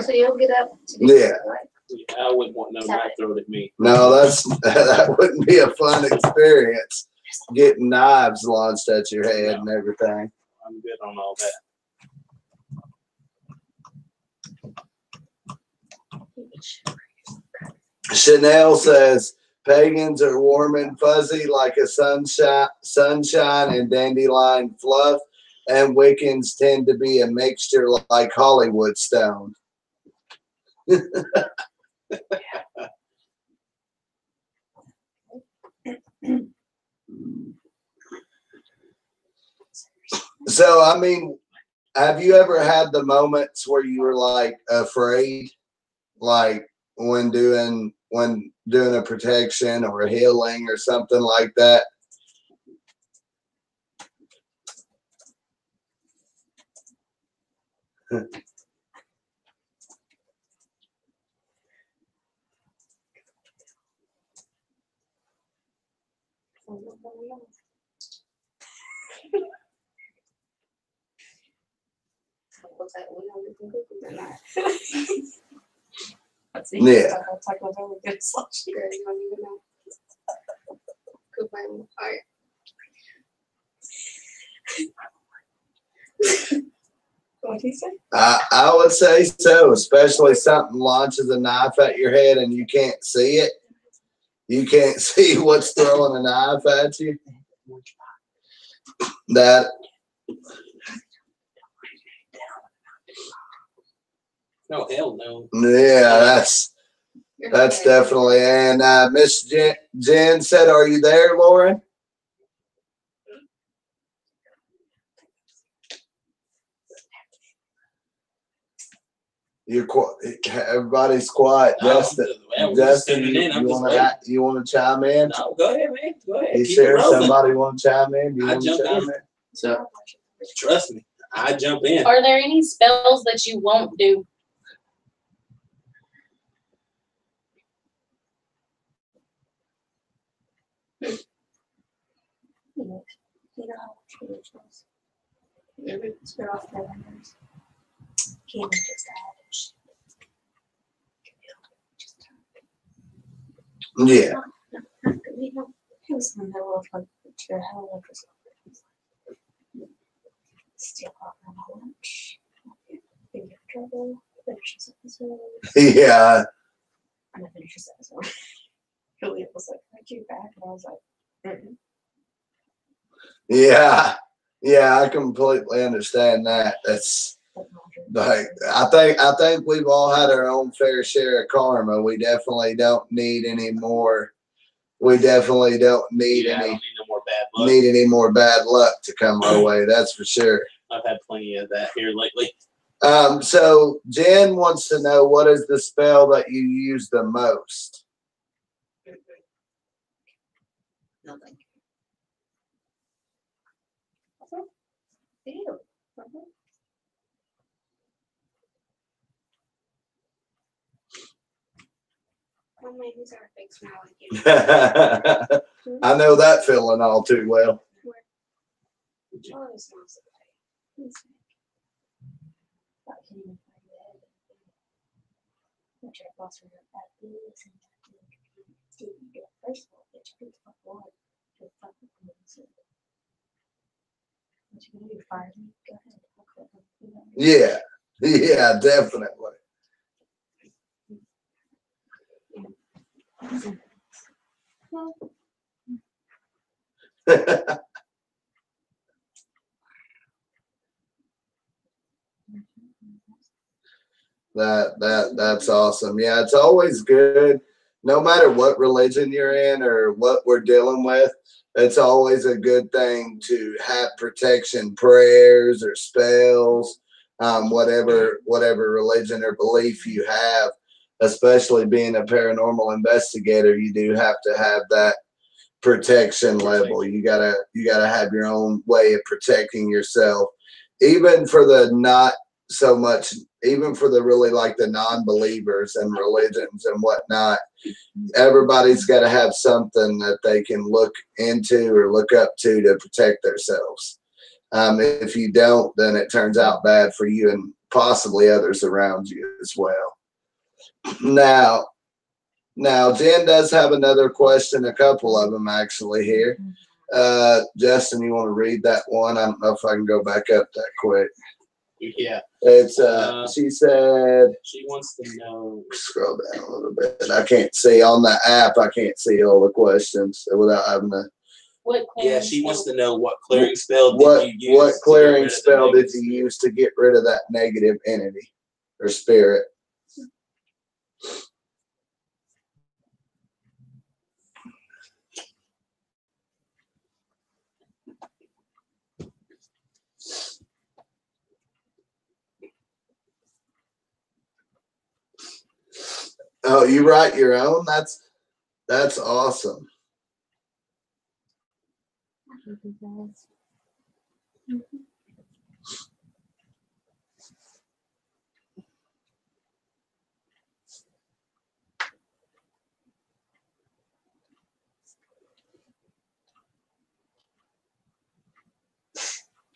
So you'll get up to do Yeah. that, right? Yeah, I wouldn't want no knife thrown at me. No, that wouldn't be a fun experience. Getting knives launched at your head and everything. I'm good on all that. Chanel says pagans are warm and fuzzy like a sunshine and dandelion fluff, and Wiccans tend to be a mixture like Hollywood stone. So, I mean, have you ever had the moments where you were like afraid, like when doing a protection or a healing or something like that? Yeah. What do you say? I would say so, especially something launches a knife at your head and you can't see it. You can't see what's throwing a knife at you. That. No, hell no. Yeah, that's definitely. And Miss Jen said, "Are you there, Lauren?" You're everybody's quiet. Justin, you want to chime in? No, go ahead, man. Go ahead. You sure somebody want to chime in? Do you I want to jump chime in. in? So, trust me, I jump in. Are there any spells that you won't do? Yeah. He was in the middle of like your hell or something. Steal off my lunch. Big trouble. Finish this episode. Yeah. I'm gonna finish this episode. Juliet was like, "Aren't you back?" And I was like, "Mm-mm." Yeah. Yeah, I completely understand that. That's like I think we've all had our own fair share of karma. We definitely don't need any more. We definitely don't need any more bad luck to come our way. That's for sure. I've had plenty of that here lately. So Jen wants to know, what is the spell that you use the most? Nothing. Ew. Oh, man, these are big smile again. I know that feeling all too well. Oh, it smells okay. I can't even find the head. I'm sure I lost her at this and that. First of all, it's pretty fuck water. Just fuck with me. What you gonna do? Fire me? Go ahead. Yeah. Yeah, definitely. That's awesome. Yeah, it's always good, no matter what religion you're in or what we're dealing with. It's always a good thing to have protection prayers or spells, whatever religion or belief you have. Especially being a paranormal investigator, you do have to have that protection level. You gotta have your own way of protecting yourself, even for the not so much, even for the really like the non-believers and religions and whatnot. Everybody's got to have something that they can look into or look up to protect themselves. If you don't, then it turns out bad for you and possibly others around you as well. Now, Jen does have another question, a couple of them actually here. Justin, you want to read that one? I don't know if I can go back up that quick. Yeah. It's she said, she wants to know. Scroll down a little bit. I can't see on the app. I can't see all the questions without having to. What Yeah, she wants to know what clearing spell did you use. What clearing spell did you use to get rid of that negative entity or spirit? Oh, you write your own? That's awesome.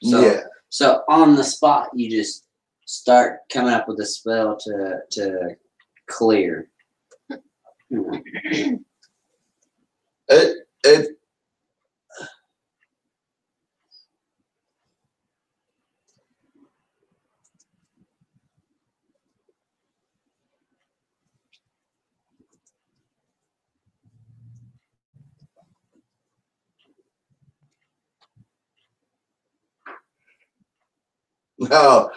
So, Yeah. So on the spot, you just start coming up with a spell to clear. It no.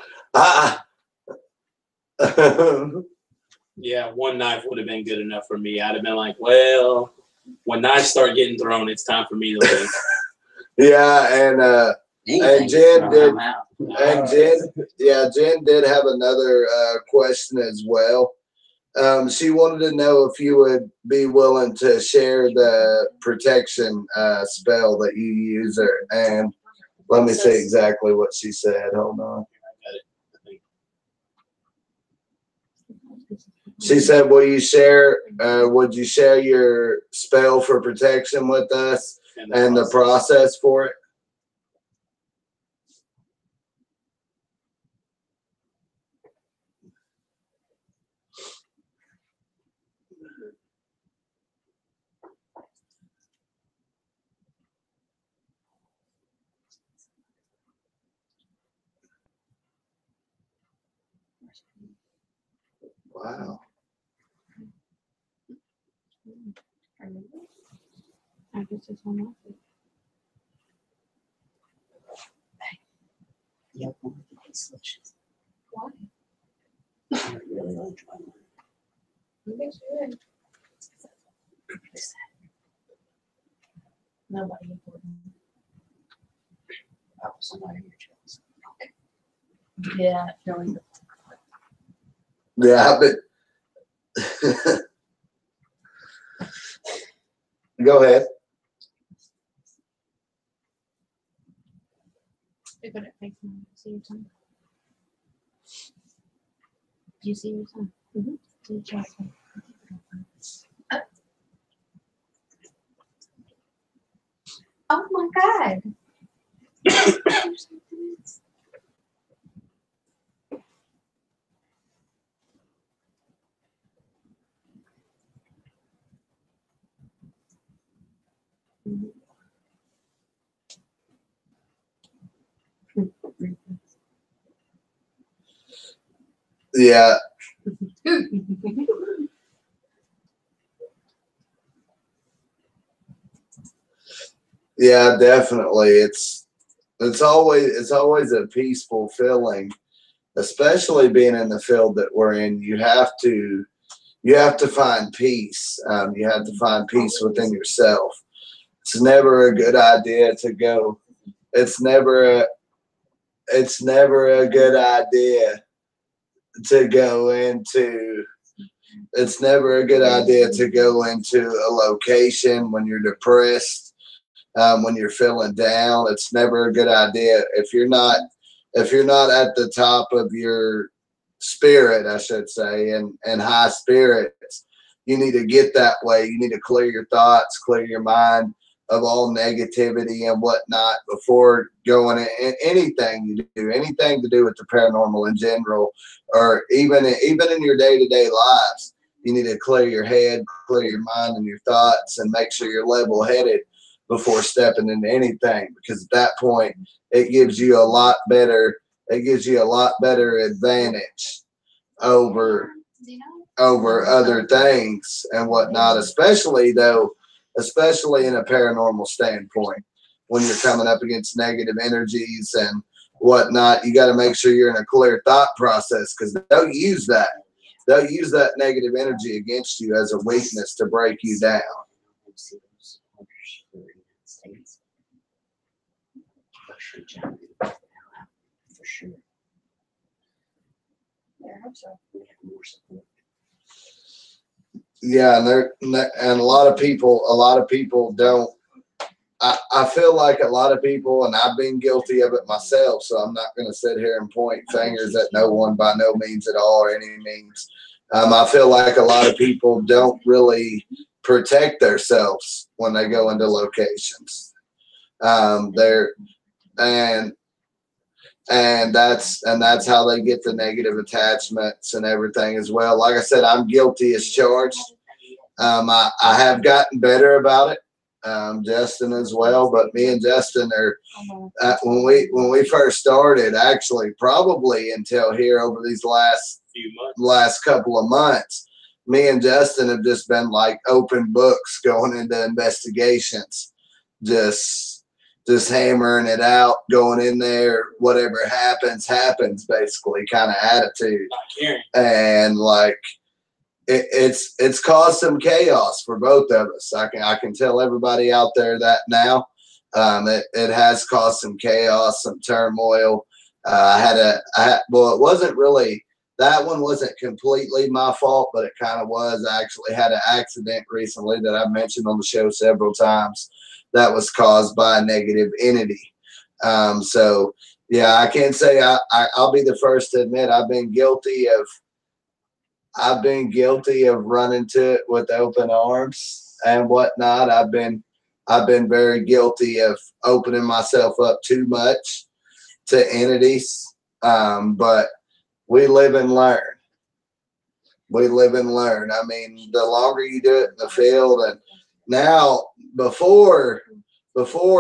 Yeah, one knife would have been good enough for me. I'd have been like, well, when knives start getting thrown, it's time for me to leave. Yeah, and Jen did. And Jen, Uh, Jen did have another question as well. She wanted to know if you would be willing to share the protection spell that you use, and let me see exactly what she said. Hold on. She said, "Will you share? Would you share your spell for protection with us and the process for it?" Wow. I guess it's on my feet. Yep, one of these switches. Why? I really like one. You guys should. Nobody important. Oh, somebody here chose. Yeah, feeling the Yeah, but go ahead. You're good at making see your tongue. Do you see your tongue? Mm-hmm. See your chest. Oh my god. Yeah. Yeah, definitely. It's always a peaceful feeling, especially being in the field that we're in. You have to find peace. You have to find peace within yourself. It's never a good idea to go. It's never a good idea to go into. It's never a good idea to go into a location when you're depressed, when you're feeling down. It's never a good idea if you're not at the top of your spirit, I should say, and high spirits. You need to get that way. You need to clear your thoughts, clear your mind, all negativity and whatnot before going in anything you do, anything to do with the paranormal in general, or even in your day-to-day lives. You need to clear your head, clear your mind and your thoughts, and make sure you're level-headed before stepping into anything, because at that point it gives you a lot better advantage over other things and whatnot, especially in a paranormal standpoint. When you're coming up against negative energies and whatnot, you got to make sure you're in a clear thought process, because they'll use that negative energy against you as a weakness to break you down. For sure. Yeah, I hope so. We have more support. Yeah, and a lot of people don't. I feel like a lot of people, and I've been guilty of it myself, so I'm not going to sit here and point fingers at no one by no means at all or any means. I feel like a lot of people don't really protect themselves when they go into locations. And that's how they get the negative attachments and everything as well. Like I said, I'm guilty as charged. I have gotten better about it. Justin as well, but me and Justin are when we first started, actually probably until here over these last couple of months, me and Justin have just been like open books going into investigations, just hammering it out, going in there, whatever happens, basically kind of attitude. And like it's caused some chaos for both of us. I can tell everybody out there that now. It has caused some chaos, some turmoil. It wasn't really, that one wasn't completely my fault, but it kind of was. I actually had an accident recently that I've mentioned on the show several times that was caused by a negative entity. So yeah, I can't say I'll be the first to admit I've been guilty of running to it with open arms and whatnot. I've been very guilty of opening myself up too much to entities. But we live and learn. I mean, the longer you do it in the field, and now before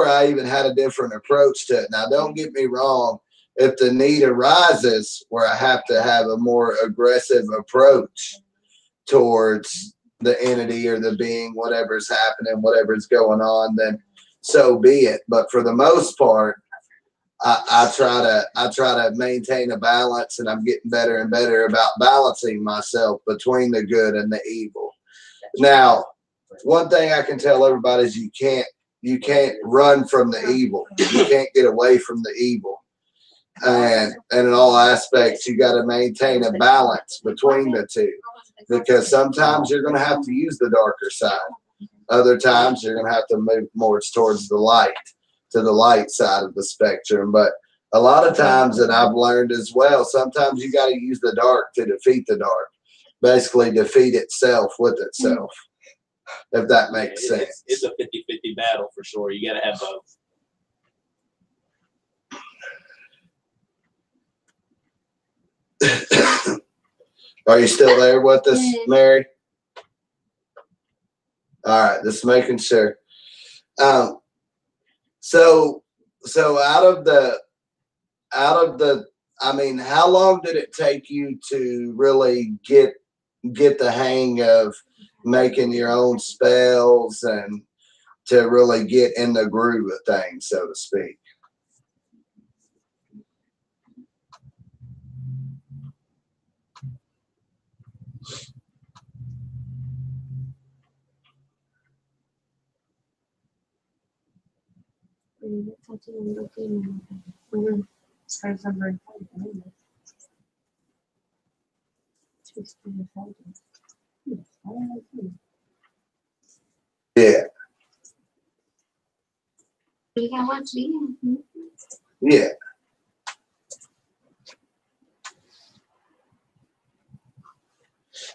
I even had a different approach to it. Now, don't get me wrong. If the need arises where I have to have a more aggressive approach towards the entity or the being, whatever's happening, whatever's going on, then so be it. But for the most part, I try to maintain a balance, and I'm getting better and better about balancing myself between the good and the evil. Now, one thing I can tell everybody is you can't run from the evil. You can't get away from the evil. And in all aspects, you got to maintain a balance between the two, because sometimes you're going to have to use the darker side. Other times you're going to have to move more towards the light, to the light side of the spectrum. But a lot of times, and I've learned as well, sometimes you got to use the dark to defeat the dark, basically defeat itself with itself, if that makes sense. It's a 50-50 battle for sure. You got to have both. Are you still there with us, Mary? All right, just making sure. So out of the, I mean, how long did it take you to really get the hang of making your own spells and to really get in the groove of things, so to speak? Yeah. Yeah.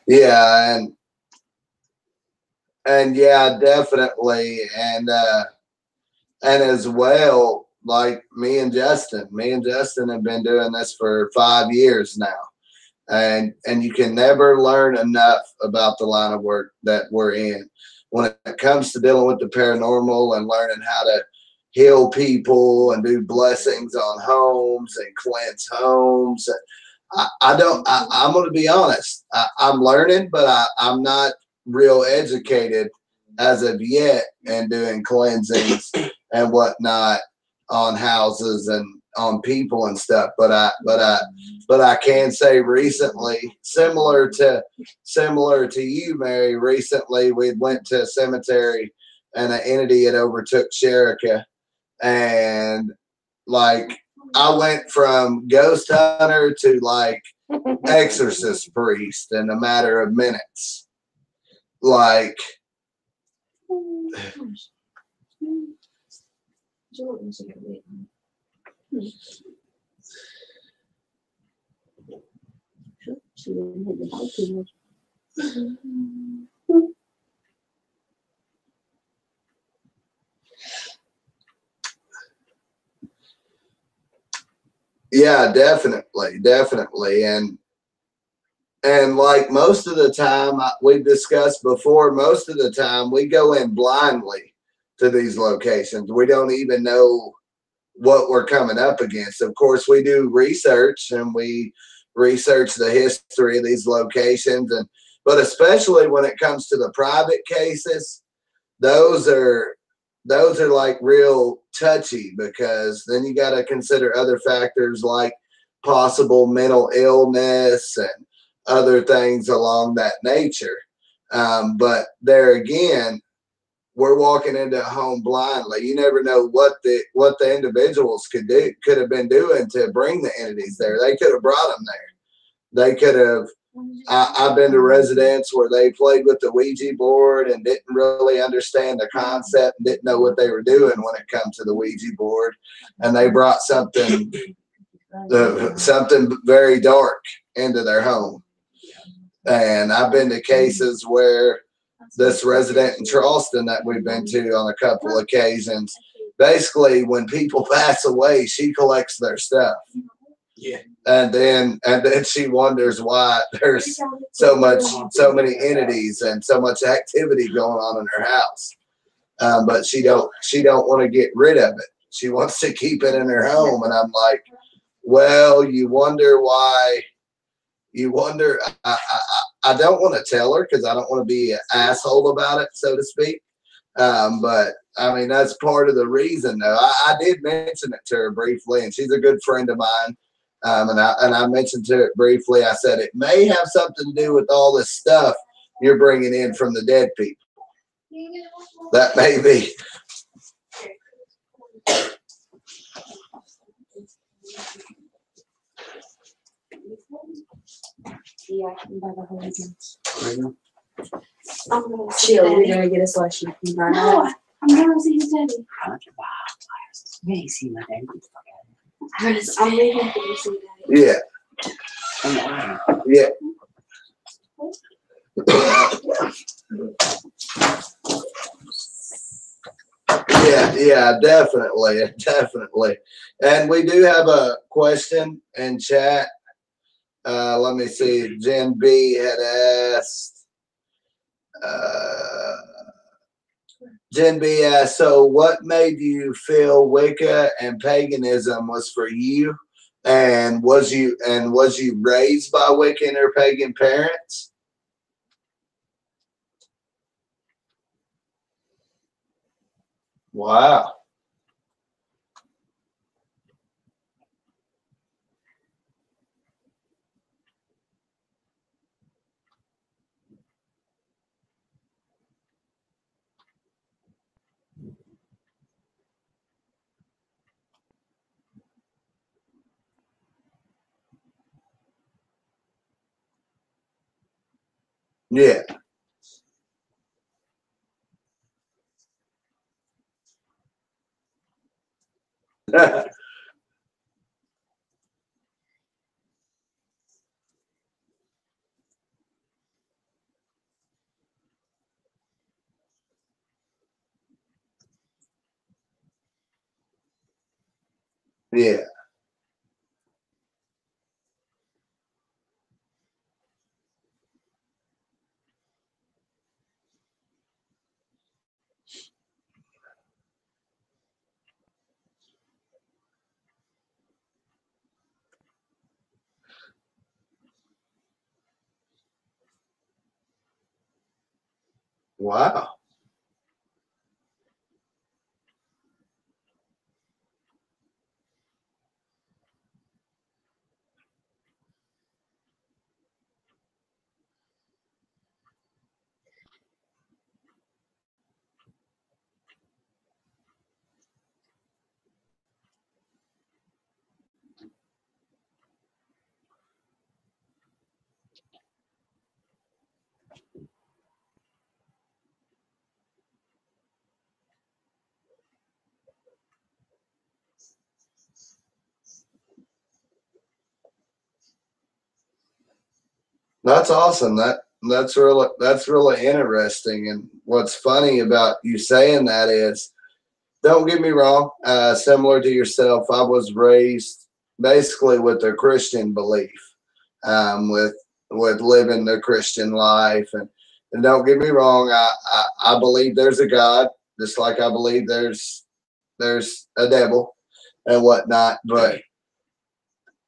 Yeah, and yeah, definitely. And And as well, like me and Justin have been doing this for 5 years now. And you can never learn enough about the line of work that we're in when it comes to dealing with the paranormal and learning how to heal people and do blessings on homes and cleanse homes. I'm going to be honest. I'm learning, but I'm not real educated as of yet in doing cleansings and whatnot on houses and on people and stuff. But I can say recently, similar to you, Mary. Recently, we went to a cemetery and an entity had overtook Sherika, and like I went from ghost hunter to like exorcist priest in a matter of minutes. Like, yeah, definitely, and like most of the time we've discussed before, most of the time we go in blindly to these locations. We don't even know what we're coming up against. Of course, we do research and we research the history of these locations, but especially when it comes to the private cases, those are like real touchy, because then you got to consider other factors like possible mental illness and other things along that nature. But there again, we're walking into a home blindly. You never know what the individuals could have been doing to bring the entities there. They could have brought them there. They could have. I've been to residents where they played with the Ouija board and didn't really understand the concept and didn't know what they were doing when it comes to the Ouija board, and they brought something very dark into their home. And I've been to cases where this resident in Charleston that we've been to on a couple occasions, basically when people pass away, she collects their stuff. Yeah. And then she wonders why there's so many entities and so much activity going on in her house. But she don't want to get rid of it. She wants to keep it in her home. And I'm like, well, you wonder why. I don't want to tell her because I don't want to be an asshole about it, so to speak. But I mean, that's part of the reason, though. I did mention it to her briefly, and she's a good friend of mine. And I mentioned to it briefly. I said it may have something to do with all this stuff you're bringing in from the dead people. That may be. Yeah, I can buy the whole weekend. Chill, we're gonna get a slushy. No, I'm going to see his daddy. You ain't seen my daddy. I'm leaving for you see daddy. Yeah. Yeah. Yeah, definitely. And we do have a question in chat. Let me see. Jen B had asked. Jen B asked, so what made you feel Wicca and paganism was for you? And was you raised by Wiccan or pagan parents? Wow. Yeah. Yeah. Wow. That's awesome. That's really interesting. And what's funny about you saying that is, don't get me wrong, similar to yourself, I was raised basically with a Christian belief, with living the Christian life, and don't get me wrong, I believe there's a God, just like I believe there's a devil and whatnot, but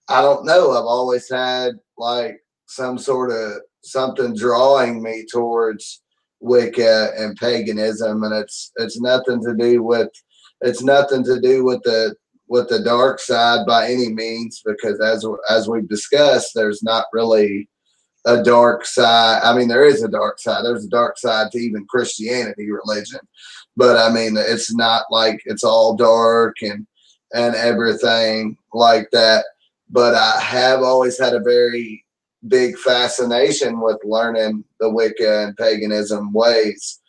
I don't know. I've always had like some sort of something drawing me towards Wicca and paganism, and it's nothing to do with the dark side by any means, because as we've discussed, there's not really a dark side. I mean, there is a dark side. There's a dark side to even Christianity religion, but I mean, it's not like it's all dark and everything like that. But I have always had a very big fascination with learning the Wicca and paganism ways,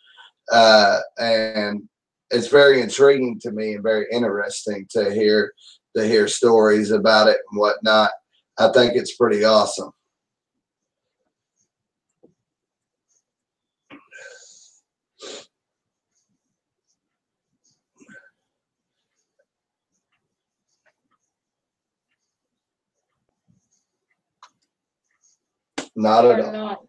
and it's very intriguing to me and very interesting to hear stories about it and whatnot. I think it's pretty awesome. Not at all. Not.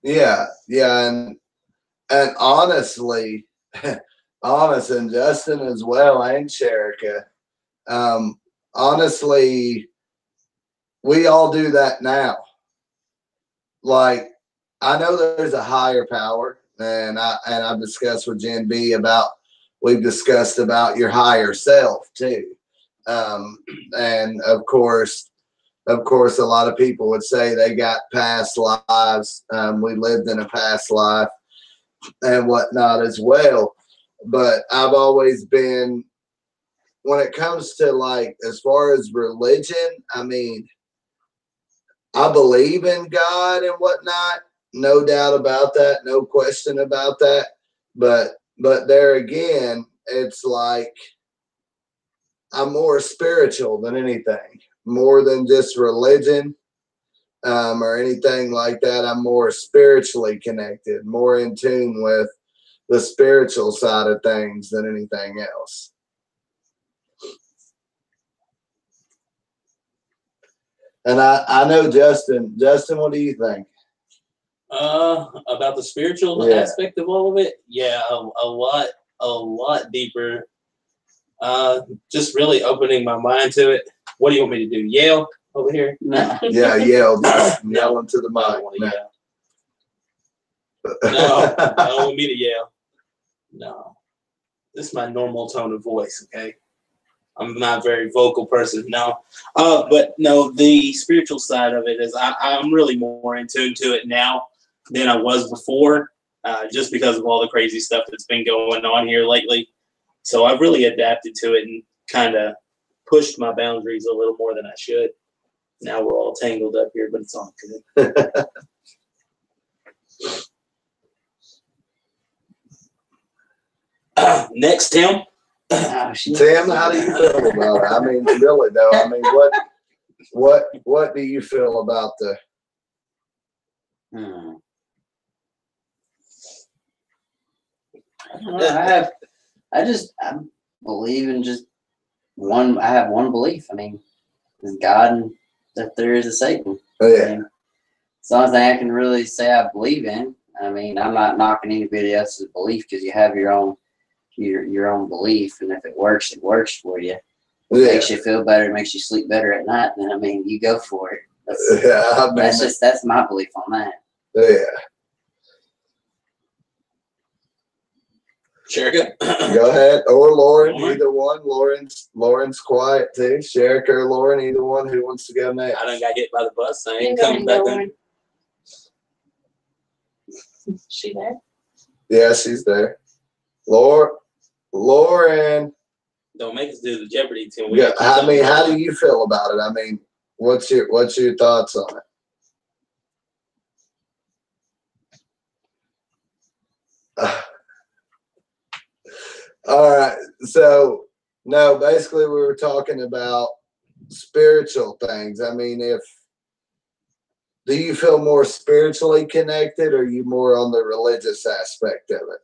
Yeah, yeah, and honestly, honest, and Justin as well, and Sherika. Honestly, we all do that now. Like, I know there's a higher power, and I've discussed with Jen B about, we've discussed about your higher self too, and of course, a lot of people would say they got past lives. We lived in a past life and whatnot as well. But I've always been, when it comes to like, as far as religion, I mean, I believe in God and whatnot, no doubt about that, no question about that. But there again, it's like I'm more spiritual than anything, more than just religion, or anything like that. I'm more spiritually connected, more in tune with the spiritual side of things than anything else. And I know Justin. Justin, what do you think? About the spiritual aspect of all of it, yeah, a lot deeper. Just really opening my mind to it. What do you want me to do? Yell over here? No. Yeah, yell, Justin, No. yell into the I don't mic. want to yell. No, I don't want me to yell. No, this is my normal tone of voice. Okay, I'm not a very vocal person. No, but no, the spiritual side of it is I'm really more in tune to it now than I was before, just because of all the crazy stuff that's been going on here lately. So I've really adapted to it and kind of pushed my boundaries a little more than I should. Now we're all tangled up here, but it's all good. Next, Tim. Tim, how do you feel about it? I mean, really though. I mean, what do you feel about the? I don't know. I believe in just one. I have one belief. I mean, there's God and that there is a Satan. Oh, yeah. I mean, it's the only thing I can really say I believe in. I mean, I'm not knocking anybody else's belief because you have your own belief, and if it works for you. It makes you feel better, makes you sleep better at night. Then I mean, you go for it. That's my belief on that. Yeah. Sherika. Go ahead, or Lauren, either one. Lauren's quiet too. Sherika or Lauren, either one. Who wants to go next? I done got hit by the bus. So I ain't coming back in. She there? Yeah, she's there. Lauren. Don't make us do the Jeopardy team. Yeah, I mean, how do you feel about it? I mean, what's your thoughts on it? All right. So, no, basically we were talking about spiritual things. I mean, do you feel more spiritually connected, or are you more on the religious aspect of it?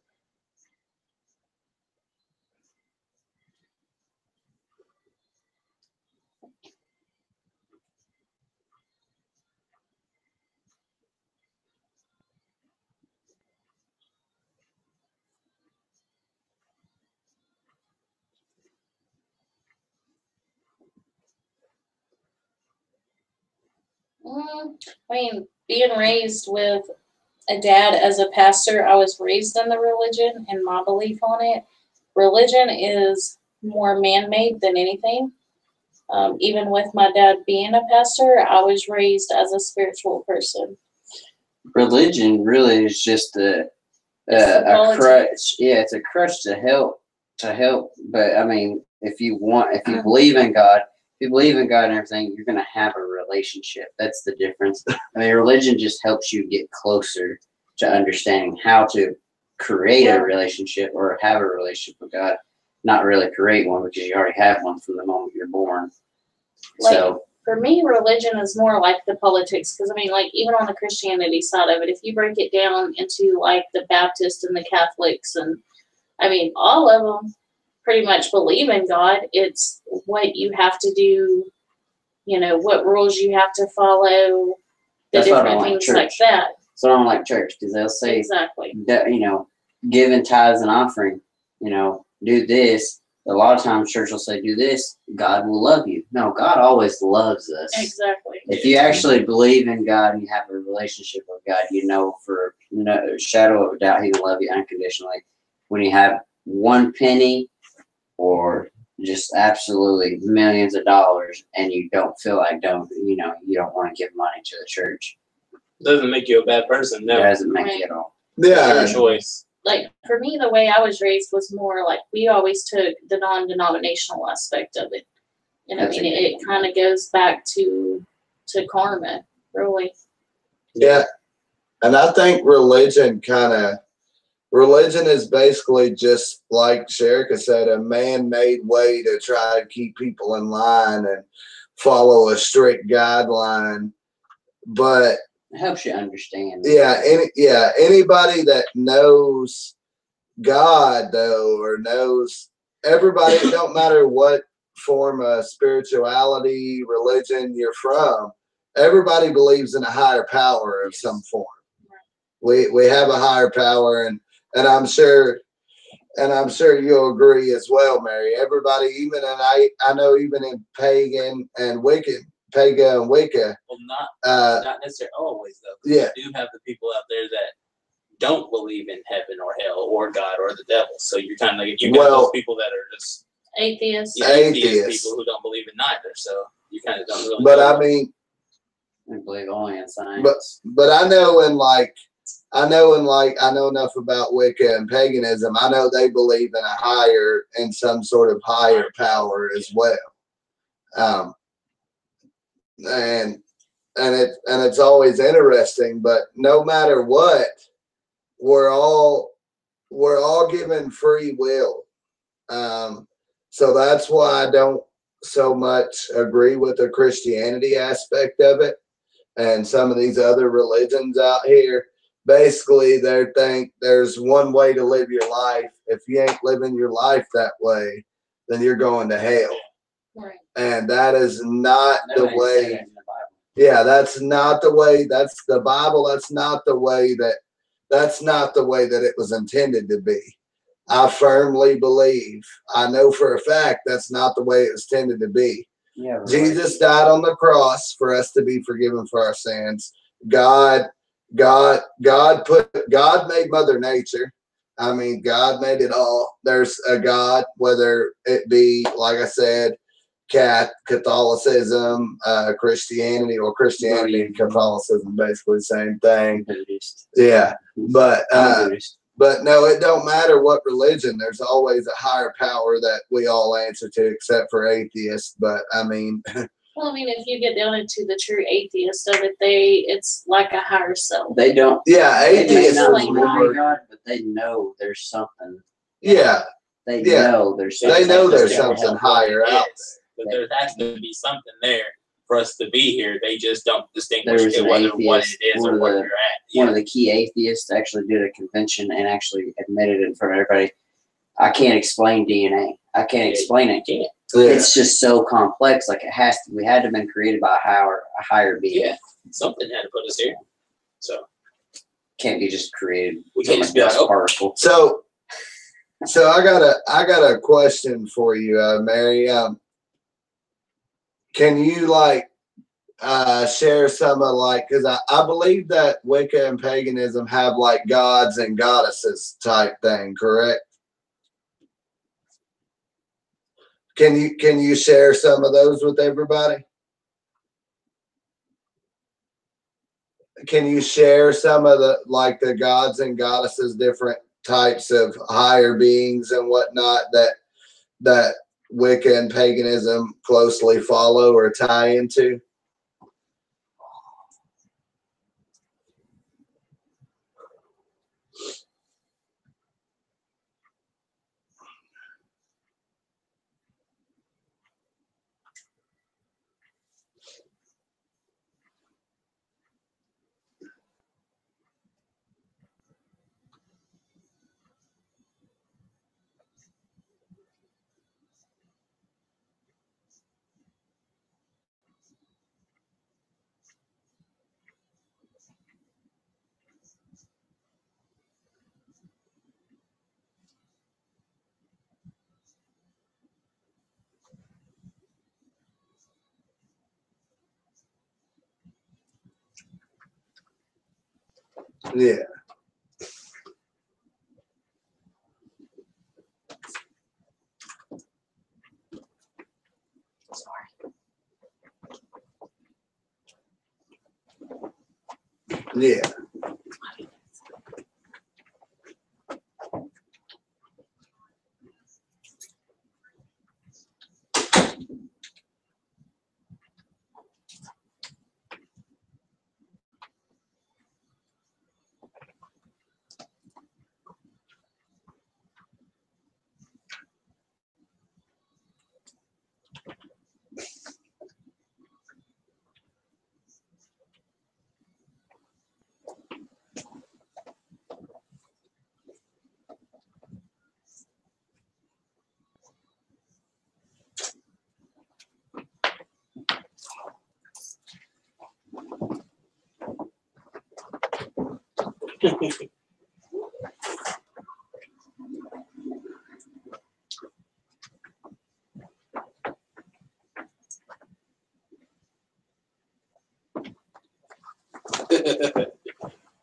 I mean, being raised with a dad as a pastor, I was raised in the religion and my belief on it. Religion is more man-made than anything. Even with my dad being a pastor, I was raised as a spiritual person. Religion really is just a crutch. Yeah, it's a crutch to help. But I mean, if you believe in God, and everything, you're gonna have a relationship. That's the difference. I mean, religion just helps you get closer to understanding how to create a relationship or have a relationship with God. Not really create one, because you already have one from the moment you're born. So for me, religion is more like the politics, because I mean, like, even on the Christianity side of it, if you break it down into like the Baptist and the Catholics, and I mean, all of them pretty much believe in God. It's what you have to do, what rules you have to follow, the different things like that. So I don't like church, because they'll say exactly that, giving tithes and offering, do this. A lot of times church will say, do this, God will love you. No, God always loves us. Exactly. If you actually believe in God and you have a relationship with God, for no shadow of a doubt He will love you unconditionally. When you have one penny or just absolutely millions of dollars and you don't feel like you don't want to give money to the church. Doesn't make you a bad person, no. It doesn't make you at all. Yeah. It's your choice. Like, for me, the way I was raised was more like, we always took the non-denominational aspect of it. And I mean, it kind of goes back to karma, really. Yeah. And I think religion is basically, just like Sherika said, a man-made way to try to keep people in line and follow a strict guideline. But it helps you understand. Anybody that knows God, though, or knows everybody, it don't matter what form of spirituality, religion you're from, everybody believes in a higher power of some form. We have a higher power, and I'm sure you'll agree as well, Mary. Everybody, I know even in pagan and Wicca. Well, not necessarily always, though. Yeah. You do have the people out there that don't believe in heaven or hell or God or the devil. So you're kind of like, you got those people that are just atheists. Atheists, people who don't believe in neither. So you kind of don't really. But I mean, I believe only in science. But I know enough about Wicca and paganism. I know they believe in some sort of higher power as well. And it's always interesting, but no matter what, we're all we're all given free will. So that's why I don't so much agree with the Christianity aspect of it and some of these other religions out here. Basically, they think there's one way to live your life. If you ain't living your life that way, then you're going to hell. Right. And that is not No, the way. in the Bible. Yeah, that's not the way. That's the Bible. That's not the way that it was intended to be. I firmly believe, I know for a fact that's not the way it was intended to be. Yeah, right. Jesus died on the cross for us to be forgiven for our sins. God made Mother Nature. I mean, God made it all. There's a God, whether it be, like I said, Catholicism, Christianity, or Christianity and Catholicism, basically the same thing. Yeah, but no, it don't matter what religion. There's always a higher power that we all answer to, except for atheists. But I mean, well, I mean, if you get down into the true atheist of it, it's like a higher self. They don't. Yeah, atheists They like don't believe in God, but they know there's something. Yeah, They Yeah. know there's something. they know there's Yeah, something what higher it out is. But there has to be something there for us to be here. They just don't distinguish There's it an whether what atheist, it is or where you're at. One of the key atheists actually did a convention and actually admitted in front of everybody, I can't explain DNA. I can't explain it. Can't. Yeah. It's just so complex. Like it has to. We had to have been created by a higher being. Yeah, something had to put us here. So Can't be just created. we can't from just a be like, dust oh, particle. So I got a question for you, Mary. Can you share some of because I believe that Wicca and paganism have like gods and goddesses type thing, correct? Can you share some of those with everybody? Can you share some of the gods and goddesses, different types of higher beings and whatnot that Wicca and paganism closely follow or tie into? Yeah. Yeah.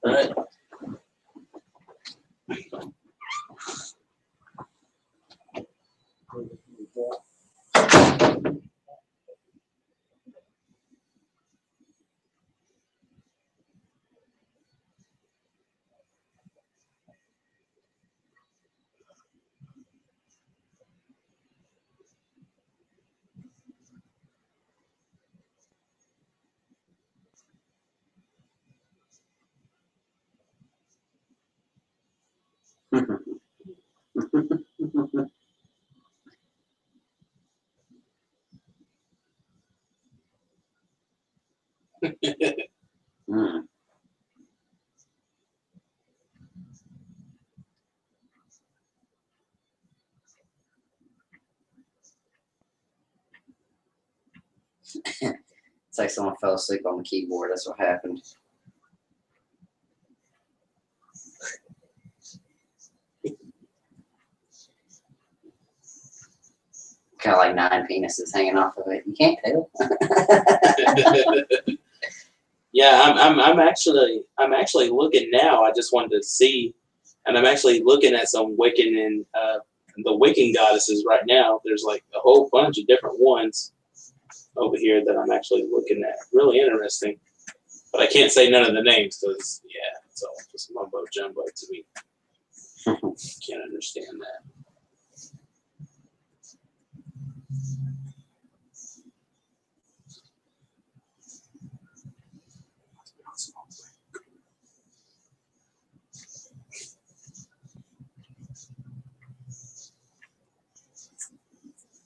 right. Mm. It's like someone fell asleep on the keyboard. That's what happened. Kind of like 9 penises hanging off of it. You can't tell. Yeah, I'm actually looking now. I just wanted to see, and I'm actually looking at some Wiccan and the Wiccan goddesses right now. There's like a whole bunch of different ones over here that I'm actually looking at. Really interesting, but I can't say none of the names because yeah, it's all just mumbo jumbo to me. Can't understand that.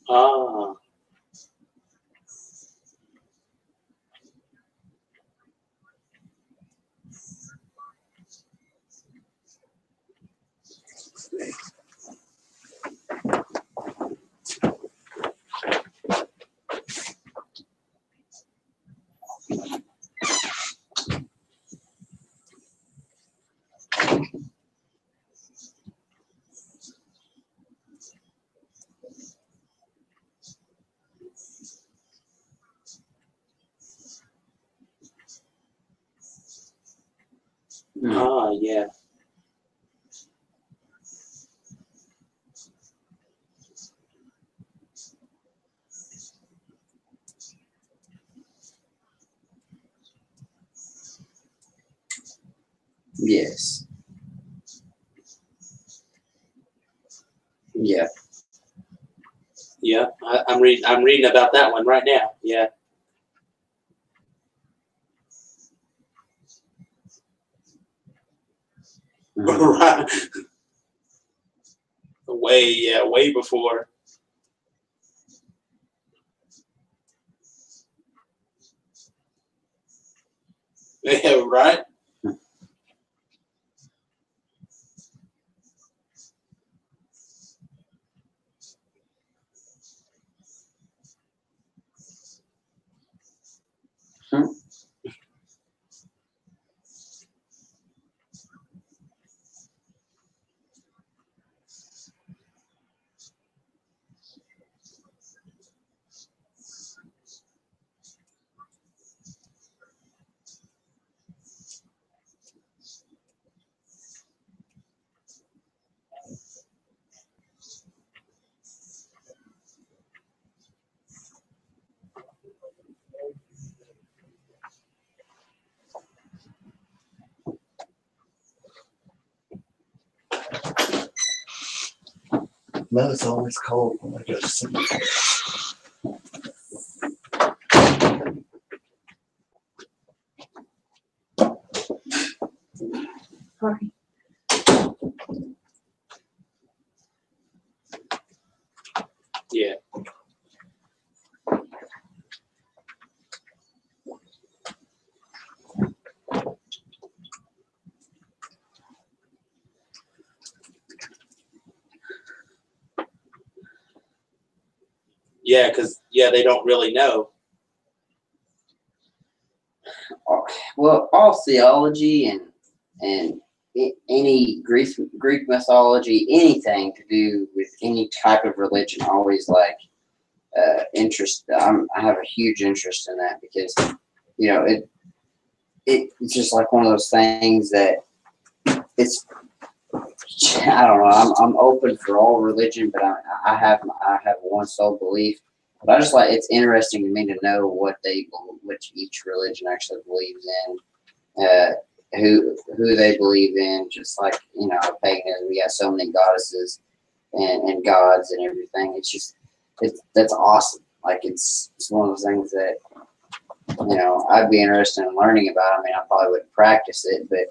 Ah. Ah, yeah. Yes. Yeah. Yeah, I'm reading about that one right now. Yeah. Right. Way before. Yeah, right. No, it's always cold when I go to sleep. Sorry. Yeah. Yeah, because they don't really know. Well, all theology and any Greek mythology, anything to do with any type of religion, always like interest. I have a huge interest in that because it's just like one of those things that it's. I don't know. I'm open for all religion, but I have one sole belief. But I just like it's interesting to me to know which each religion actually believes in, who they believe in. Just like paganism, we got so many goddesses and gods and everything. That's awesome. Like it's one of those things that I'd be interested in learning about. I mean, I probably wouldn't practice it, but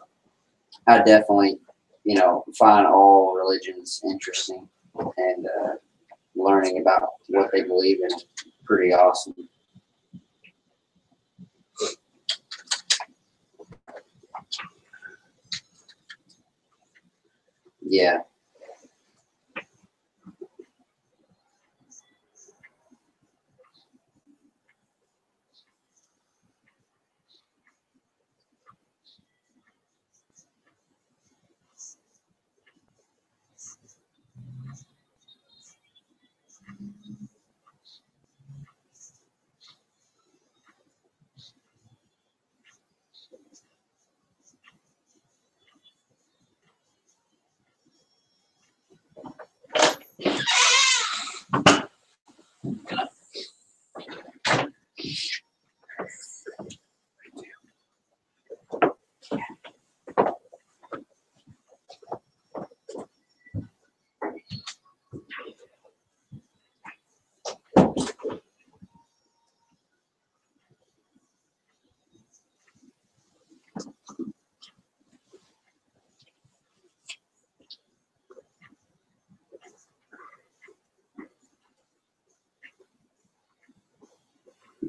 I definitely you know, find all religions interesting, and learning about what they believe in is pretty awesome. Yeah.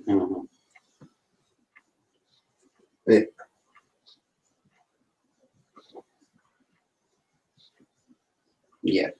Mhm. Yeah.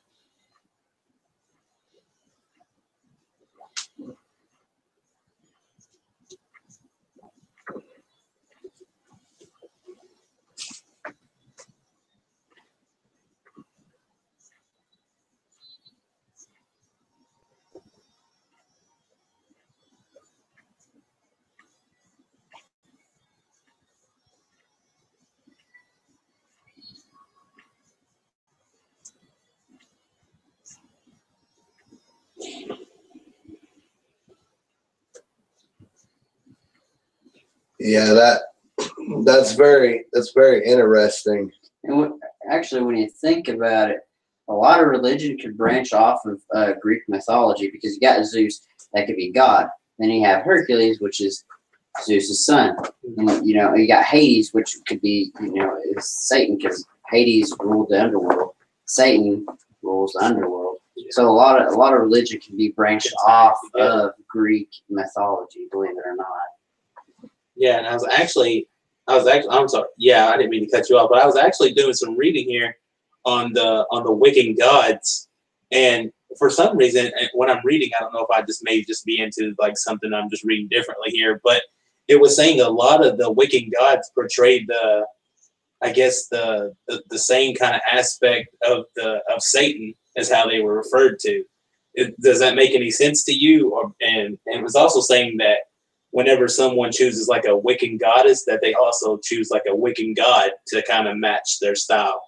Yeah, that's very interesting. And actually, when you think about it, a lot of religion could branch off of Greek mythology, because you got Zeus, that could be God. Then you have Hercules, which is Zeus's son. And, you know, you got Hades, which could be, you know, is Satan, because Hades ruled the underworld. Satan rules the underworld. So a lot of religion can be branched off of Greek mythology, believe it or not. Yeah, and I'm sorry. Yeah, I didn't mean to cut you off, but I was actually doing some reading here on the Wiccan gods, and for some reason, when I'm reading, I don't know if I may just be into like something I'm just reading differently here, but it was saying a lot of the Wiccan gods portrayed the same kind of aspect of Satan as how they were referred to. Does that make any sense to you? And it was also saying that whenever someone chooses like a Wiccan goddess, that they also choose like a Wiccan god to kind of match their style.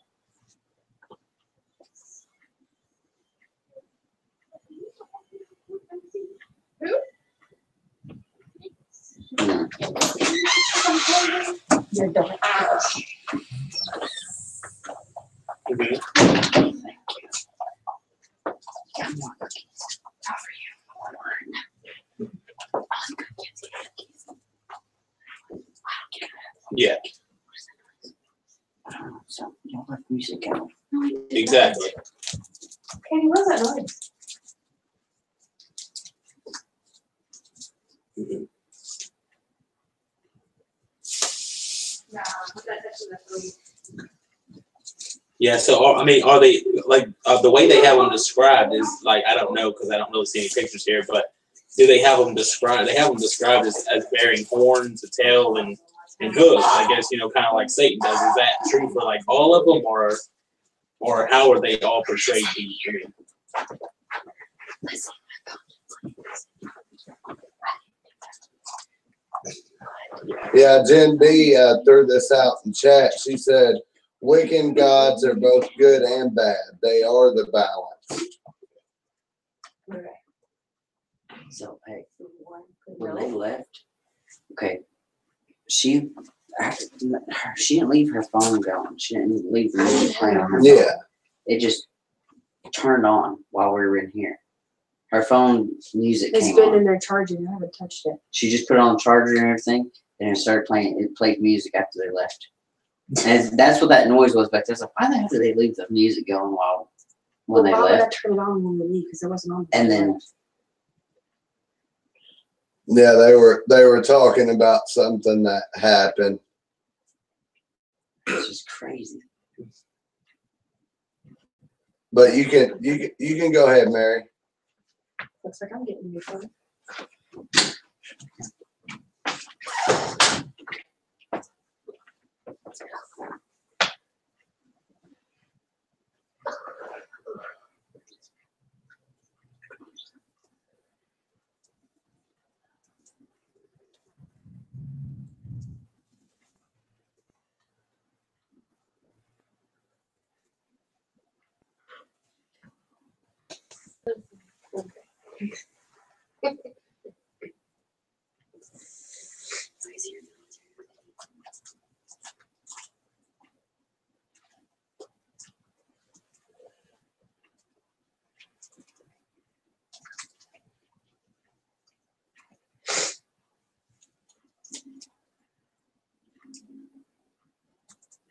You're done. Mm-hmm. Yeah, So you don't let music out. exactly. Katie, what's that noise? Mm-hmm. Yeah, so I mean, are they like the way they have them described is like, I don't know because I don't really see any pictures here, but do they have them described? They have them described as bearing horns, a tail, and hooves. I guess, you know, kind of like Satan does. Is that true for like all of them, or how are they all portrayed? I mean, Yeah, Jen B threw this out in chat. She said, Wiccan gods are both good and bad. They are the balance. So, hey, when they left, okay, she didn't leave her phone going. She didn't leave the music playing on her phone. Yeah. It just turned on while we were in here. Her phone music It's came been on. in there charging. I haven't touched it. She just put it on the charger and everything, and it started playing. It played music after they left. And that's what that noise was back there. I was like, why the hell did they leave the music going when they Why would I left? turn it on when we leave? Because it wasn't on. And then Yeah, they were talking about something that happened. it's just crazy. But you can go ahead, Mary. Looks like I'm getting recorded.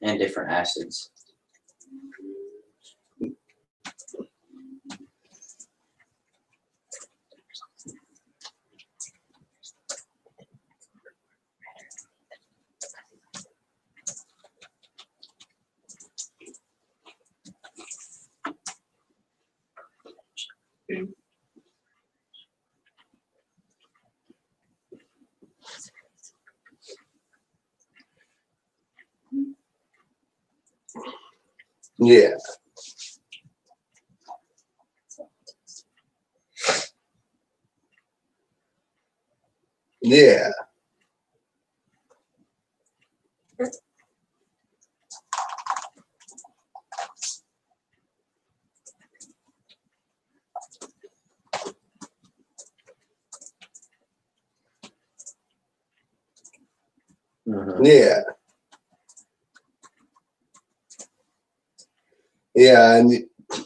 And different acids. Yeah. Yeah. Mm-hmm. Yeah. Yeah,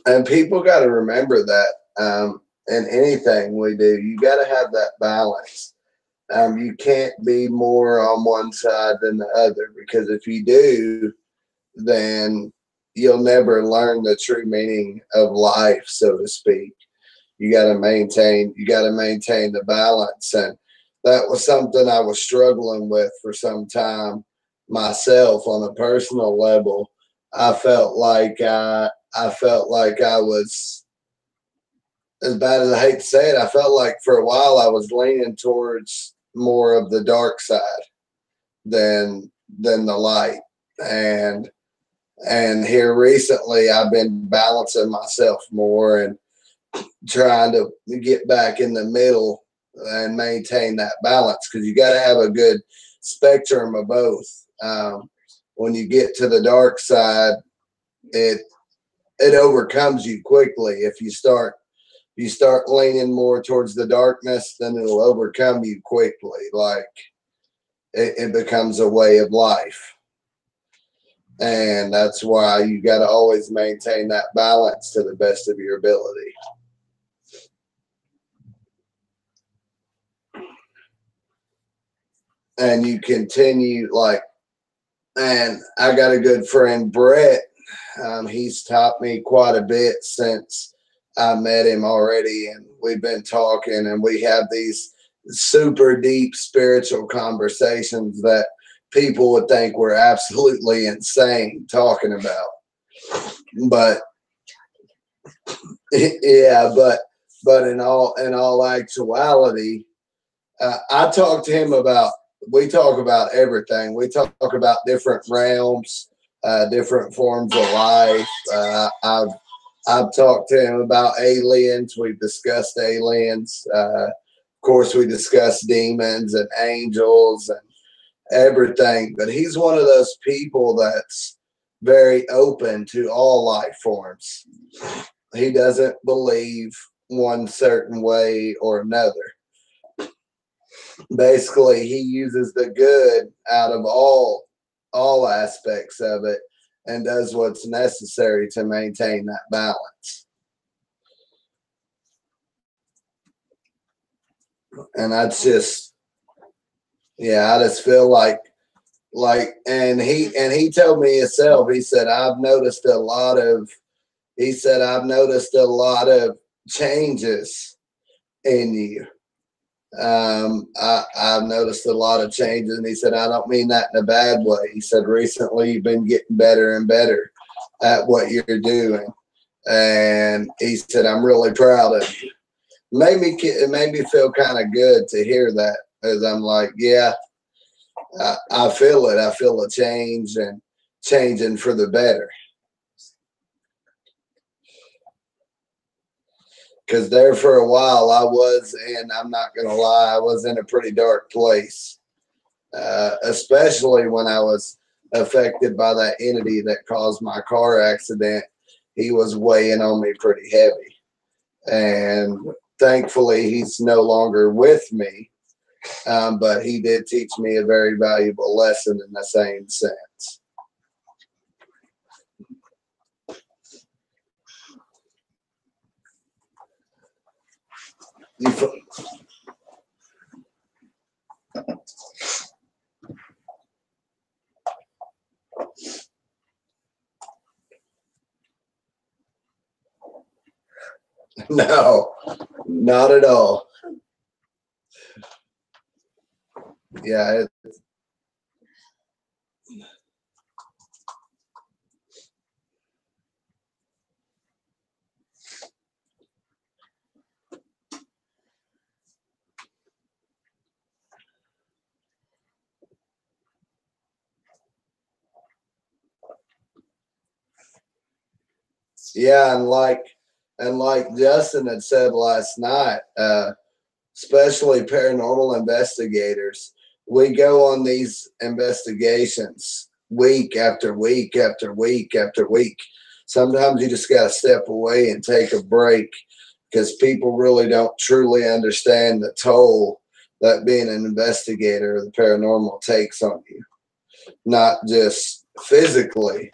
and people got to remember that in anything we do, you got to have that balance. You can't be more on one side than the other, because if you do, then you'll never learn the true meaning of life, so to speak. You got to maintain the balance, and that was something I was struggling with for some time myself on a personal level. I felt like I was, as bad as I hate to say it, I felt like for a while I was leaning towards more of the dark side than the light. And here recently I've been balancing myself more and trying to get back in the middle and maintain that balance, because you got to have a good spectrum of both. When you get to the dark side, it overcomes you quickly. If you start leaning more towards the darkness, then it'll overcome you quickly. Like it becomes a way of life. And that's why you got to always maintain that balance to the best of your ability. And you continue, like, and I got a good friend, Brett. He's taught me quite a bit since I met him already, and we've been talking, and we have these super deep spiritual conversations that people would think we're absolutely insane talking about. But yeah, but in all actuality, I talk to him about, we talk about everything. We talk about different realms, different forms of life. I've talked to him about aliens. We've discussed aliens. Of course, we discussed demons and angels and everything. But he's one of those people that's very open to all life forms. He doesn't believe one certain way or another. Basically, he uses the good out of all aspects of it and does what's necessary to maintain that balance. And that's just, yeah, I just feel like and he told me himself, he said, I've noticed a lot of changes in you. I've noticed a lot of changes, and he said, I don't mean that in a bad way. He said, recently you've been getting better and better at what you're doing. And he said, I'm really proud of you. It made me feel kind of good to hear that, as I'm like, yeah, I feel it. I feel a change and changing for the better. Because there for a while I was, and I'm not going to lie, I was in a pretty dark place, especially when I was affected by that entity that caused my car accident. He was weighing on me pretty heavy. And thankfully, he's no longer with me. But he did teach me a very valuable lesson in the same sense. No, not at all. Yeah. Yeah, and like Justin had said last night, especially paranormal investigators, we go on these investigations week after week after week after week. Sometimes you just got to step away and take a break, because people really don't truly understand the toll that being an investigator of the paranormal takes on you. Not just physically,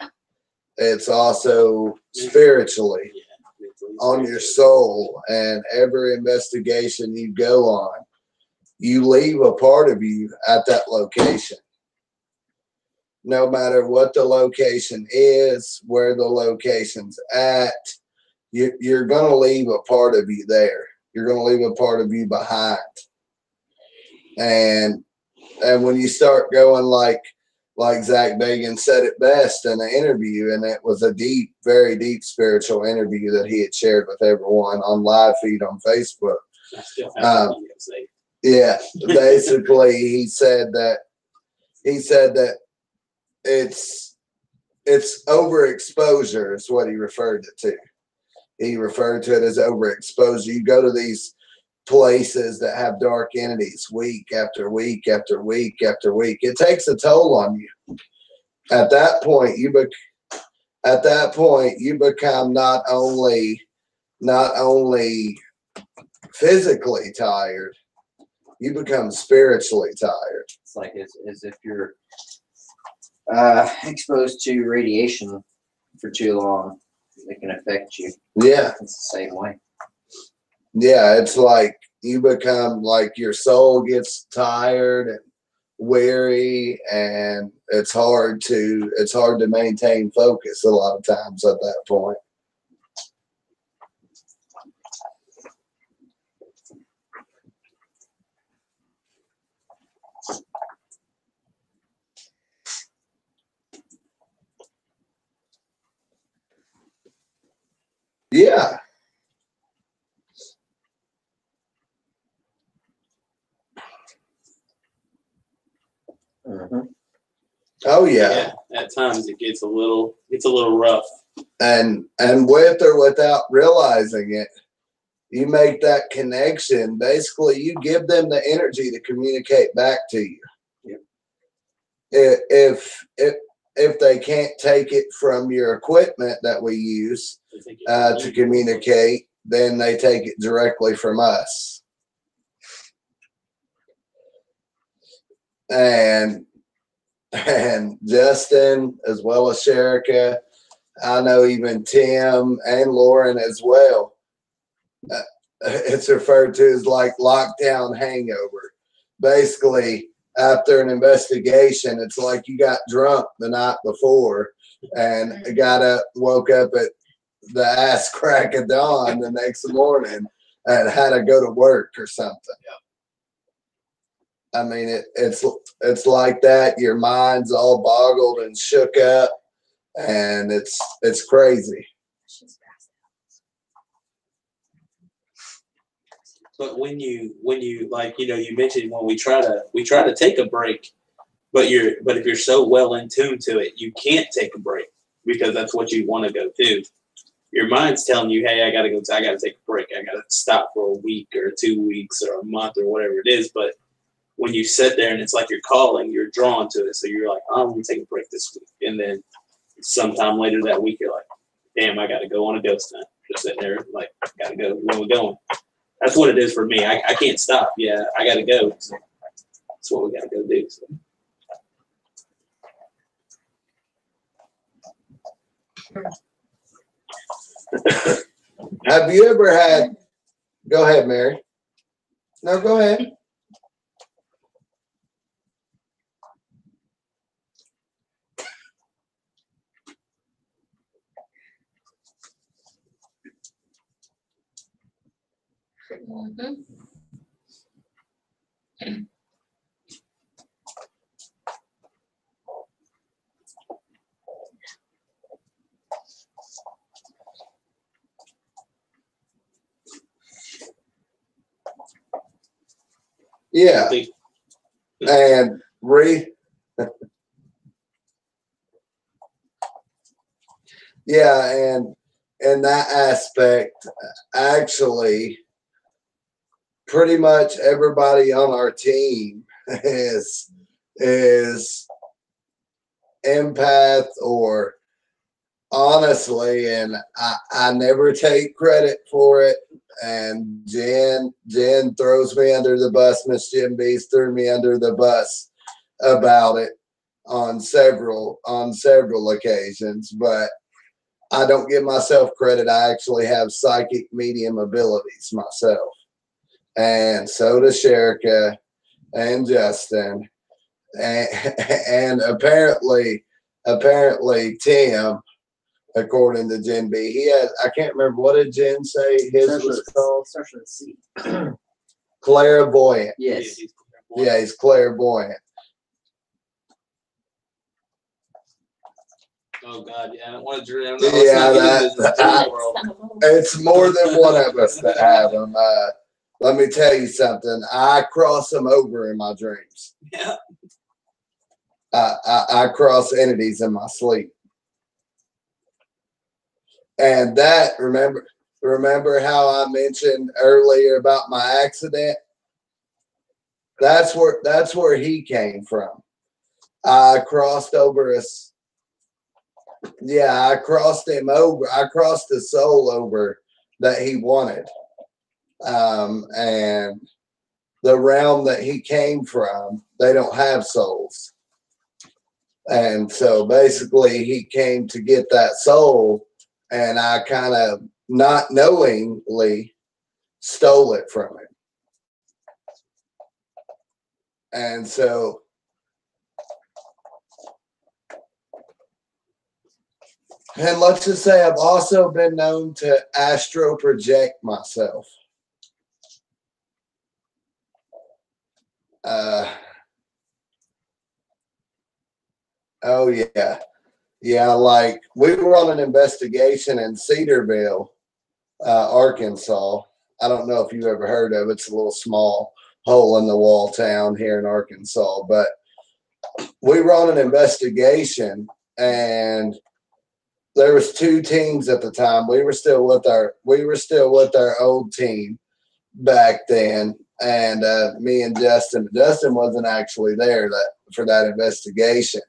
it's also spiritually, on your soul. And every investigation you go on, you leave a part of you at that location. No matter what the location is, where the location's at, you're going to leave a part of you there. You're going to leave a part of you behind. And when you start going like Zach Bagan said it best in the interview, and it was a deep, very deep spiritual interview that he had shared with everyone on live feed on Facebook. Yeah, basically he said that it's overexposure is what he referred it to. He referred to it as overexposure. You go to these places that have dark entities week after week after week after week. It takes a toll on you. At that point, you become not only physically tired, you become spiritually tired. It's like as if you're exposed to radiation for too long. It can affect you. Yeah. It's the same way. Yeah, it's like you become like your soul gets tired and weary, and it's hard to maintain focus a lot of times at that point. Yeah. Mm-hmm. Oh yeah. At times it gets a little rough. And with or without realizing it, you make that connection. Basically, you give them the energy to communicate back to you. Yep. If they can't take it from your equipment that we use to communicate, then they take it directly from us. And Justin, as well as Sherika, I know even Tim and Lauren as well. It's referred to as like lockdown hangover. Basically, after an investigation, it's like you got drunk the night before and got up, woke up at the ass crack of dawn the next morning and had to go to work or something. I mean, it's like that. Your mind's all boggled and shook up, and it's crazy. But when you like, you know, you mentioned when we try to take a break, but if you're so well in tune to it, you can't take a break because that's what you want to go do. Your mind's telling you, hey, I gotta take a break. I gotta stop for a week or 2 weeks or a month or whatever it is. But when you sit there and it's like you're calling, you're drawn to it. So you're like, I'm gonna take a break this week. And then sometime later that week, you're like, damn, I gotta go on a ghost hunt. Just sitting there, like, gotta go. Where we going? That's what it is for me. I can't stop. Yeah, I gotta go. So that's what we gotta go do. So. Have you ever had? Go ahead, Mary. No, go ahead. Mm-hmm. Yeah, and yeah, and in that aspect, actually, pretty much everybody on our team is empath, or honestly, and I never take credit for it. And Jen throws me under the bus. Miss Jim Bees threw me under the bus about it on several occasions, but I don't give myself credit. I actually have psychic medium abilities myself, and so does Sherika and Justin, and apparently Tim. According to Jen B, he has. I can't remember, what did Jen say his was called. Starts with a C. Clairvoyant. Yes. Yeah, he's clairvoyant. Oh God, yeah, I don't want to dream. Yeah, it's more than one of us that have them. Let me tell you something. I cross them over in my dreams. Yeah. I cross entities in my sleep. And that, remember how I mentioned earlier about my accident? That's where he came from. I crossed over I crossed him over. I crossed the soul over that he wanted. And the realm that he came from, they don't have souls. And so basically he came to get that soul, and I kind of not knowingly stole it from him. And so and let's just say I've also been known to astro project myself. Oh yeah. Yeah, like we were on an investigation in Cedarville, Arkansas. I don't know if you've ever heard of it. It's a little small hole in the wall town here in Arkansas. But we were on an investigation, and there was 2 teams at the time. We were still with our old team back then, and me and Justin. Justin wasn't actually there for that investigation.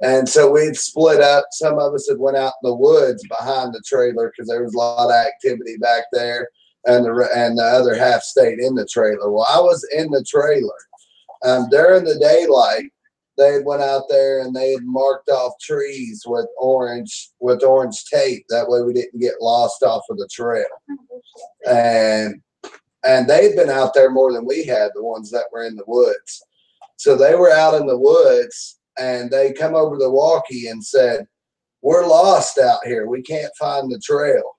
And so we'd split up. Some of us had went out in the woods behind the trailer because there was a lot of activity back there, and the other half stayed in the trailer. Well, I was in the trailer. During the daylight, they went out there and they had marked off trees with orange tape. That way we didn't get lost off of the trail. And they'd been out there more than we had, the ones that were in the woods. So they were out in the woods, and they come over the walkie and said, "We're lost out here. We can't find the trail."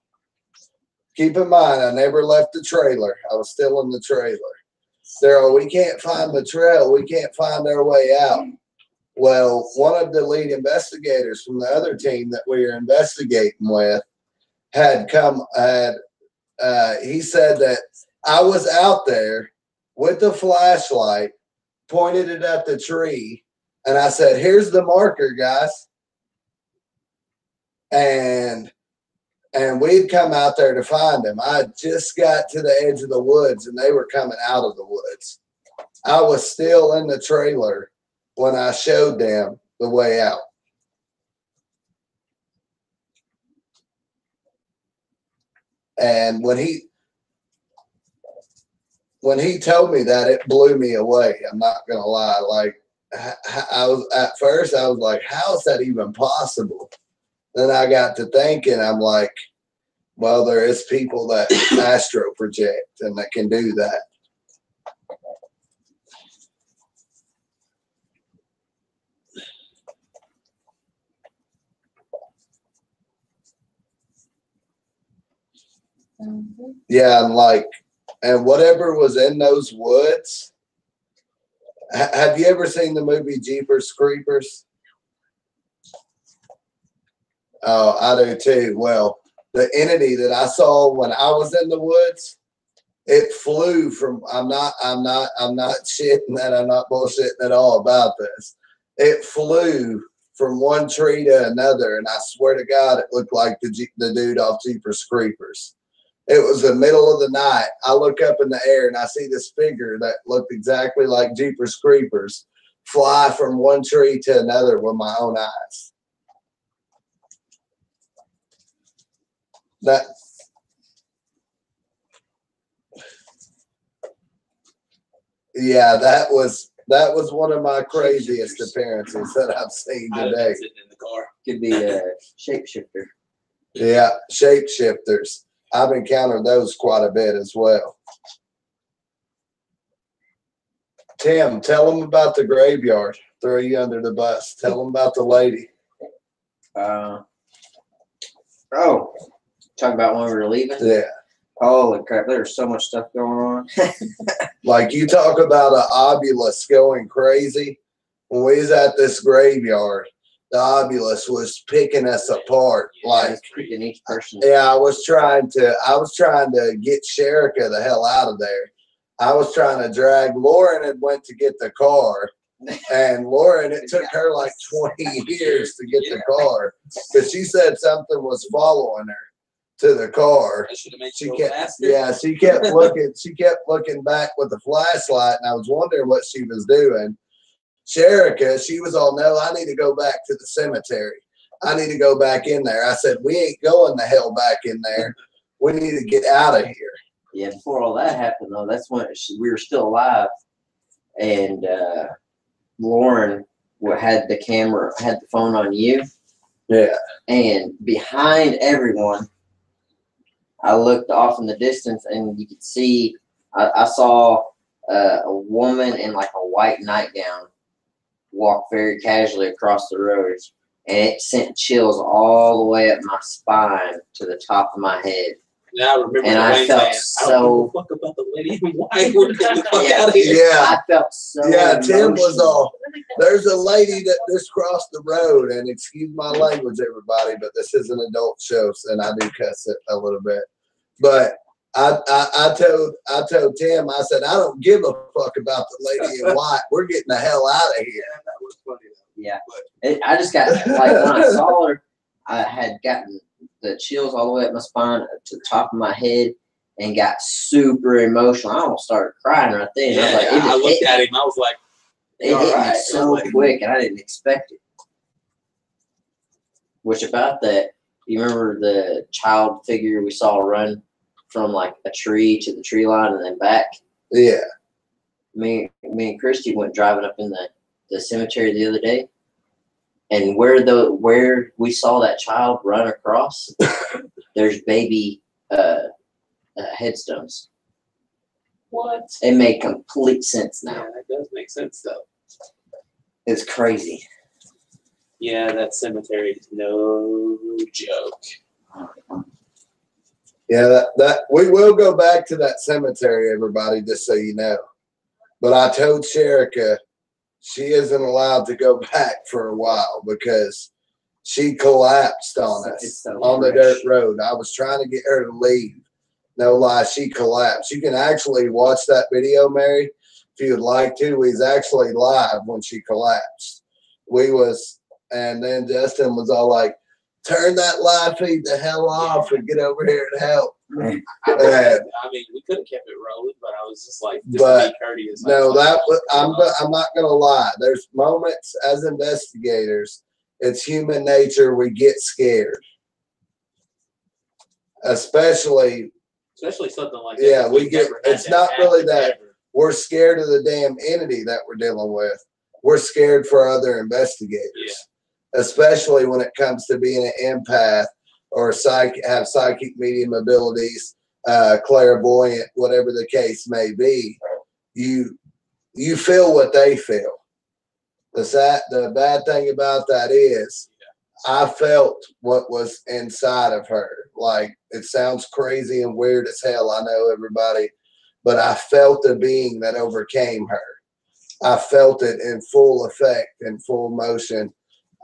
Keep in mind, I never left the trailer. I was still in the trailer. Daryl, we can't find the trail. We can't find our way out. Well, one of the lead investigators from the other team that we were investigating with he said that I was out there with the flashlight, pointed it at the tree, and I said, "Here's the marker, guys." And we'd come out there to find them. I just got to the edge of the woods, and they were coming out of the woods. I was still in the trailer when I showed them the way out. And when he told me that, it blew me away. I'm not gonna lie. Like, I was at first, I was like, "How is that even possible?" Then I got to thinking, I'm like, well, there is people that astro project and that can do that. Yeah, and whatever was in those woods. Have you ever seen the movie Jeepers Creepers? Oh, I do too. Well, the entity that I saw when I was in the woods, it flew from. I'm not shitting that. I'm not bullshitting at all about this. It flew from one tree to another, and I swear to God, it looked like the dude off Jeepers Creepers. It was the middle of the night. I look up in the air and I see this figure that looked exactly like Jeepers Creepers fly from one tree to another with my own eyes. That was one of my craziest appearances that I've seen today. Sitting in the car. Could be a shapeshifter. Yeah, shapeshifters. I've encountered those quite a bit as well. Tim, tell them about the graveyard. Throw you under the bus. Tell them about the lady. Talk about when we were leaving? Yeah. Holy crap, there's so much stuff going on. Like, you talk about an obelisk going crazy. When we was at this graveyard, the obelisk was picking us apart. Like, picking each person. Yeah, I was trying to get Sherika the hell out of there. I was trying to drag Lauren and went to get the car. And Lauren, it took her like 20 years to get the car because she said something was following her to the car. She kept looking back with the flashlight, and I was wondering what she was doing. Sherika, she was all, "No, I need to go back to the cemetery. I need to go back in there." I said, "We ain't going the hell back in there. We need to get out of here." Yeah, before all that happened, though, that's when we were still alive, and Lauren had the phone on you. Yeah. And behind everyone, I looked off in the distance, and you could see, I saw a woman in like a white nightgown walk very casually across the road, and it sent chills all the way up my spine to the top of my head. Yeah, I remember. And I felt so. I don't give a fuck about the lady in white. We're getting the fuck out of here. Yeah. I felt so. Yeah, Tim was emotional. all, "There's a lady that just crossed the road," and excuse my language, everybody, but this is an adult show, and I do cuss it a little bit. But I told Tim, I said, "I don't give a fuck about the lady in white. We're getting the hell out of here." That was funny. Yeah, I just got like when I saw her, I had gotten the chills all the way up my spine to the top of my head, and got super emotional. I almost started crying right then. Yeah, I looked at him. I was like, it hit me so quick, and I didn't expect it. Which about that, you remember the child figure we saw run from like a tree to the tree line and then back? Yeah. Me and Christy went driving up in the cemetery the other day, and where we saw that child run across, there's baby headstones. what? It made complete sense now. Yeah, that does make sense though. It's crazy. Yeah, that cemetery is no joke. Yeah, that we will go back to that cemetery, everybody, just so you know. But I told Sherika she isn't allowed to go back for a while because she collapsed on us on the dirt road. I was trying to get her to leave. No lie, she collapsed. You can actually watch that video, Mary, if you would like to. We was actually live when she collapsed. And then Justin was all like, turn that live feed the hell off and get over here and help. I mean, we could have kept it rolling, but I was just like, just to be courteous. No, I'm not gonna lie. There's moments as investigators, it's human nature. We get scared, especially something like that. Yeah, we get. It's not really that we're scared of the damn entity that we're dealing with. We're scared for other investigators, especially when it comes to being an empath or have psychic medium abilities, clairvoyant, whatever the case may be. You feel what they feel. The bad thing about that is I felt what was inside of her. Like, it sounds crazy and weird as hell, I know, everybody, but I felt the being that overcame her. I felt it in full effect, in full motion.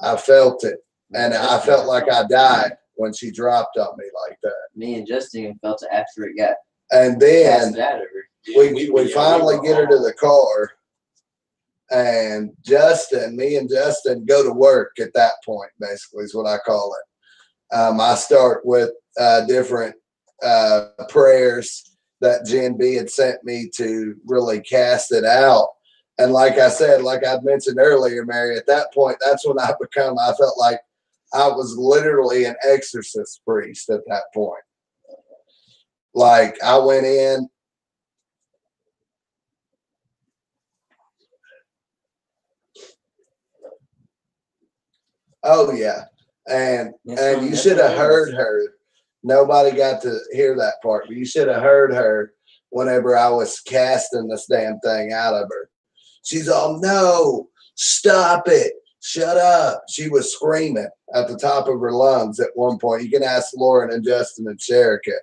I felt it, and I felt like I died when she dropped on me like that. Me and Justin felt it after it got and then out of her. We finally get her to the car, and me and Justin go to work at that point, basically, is what I call it. I start with different prayers that Jen B had sent me to really cast it out. And like I said, like I'd mentioned earlier, Mary, at that point, that's when I felt like I was literally an exorcist priest at that point. Like, I went in. Oh yeah. And you should have heard her. Nobody got to hear that part, but you should have heard her whenever I was casting this damn thing out of her. She's all, no, stop it. Shut up. She was screaming at the top of her lungs at one point. You can ask Lauren and Justin and Sherika.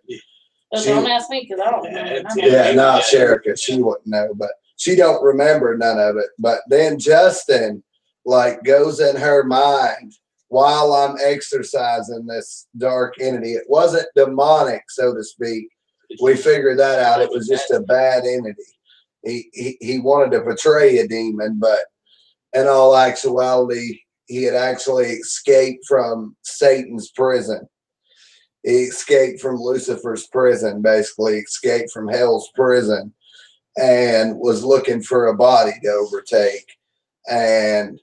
Don't ask me because I don't remember. Yeah, no, Sherika. She wouldn't know, but she don't remember none of it. But then Justin, like, goes in her mind while I'm exercising this dark entity. It wasn't demonic, so to speak. We figured that out. It was just a bad entity. He wanted to portray a demon, but in all actuality, he had actually escaped from Satan's prison. He escaped from Lucifer's prison, basically escaped from hell's prison, and was looking for a body to overtake. And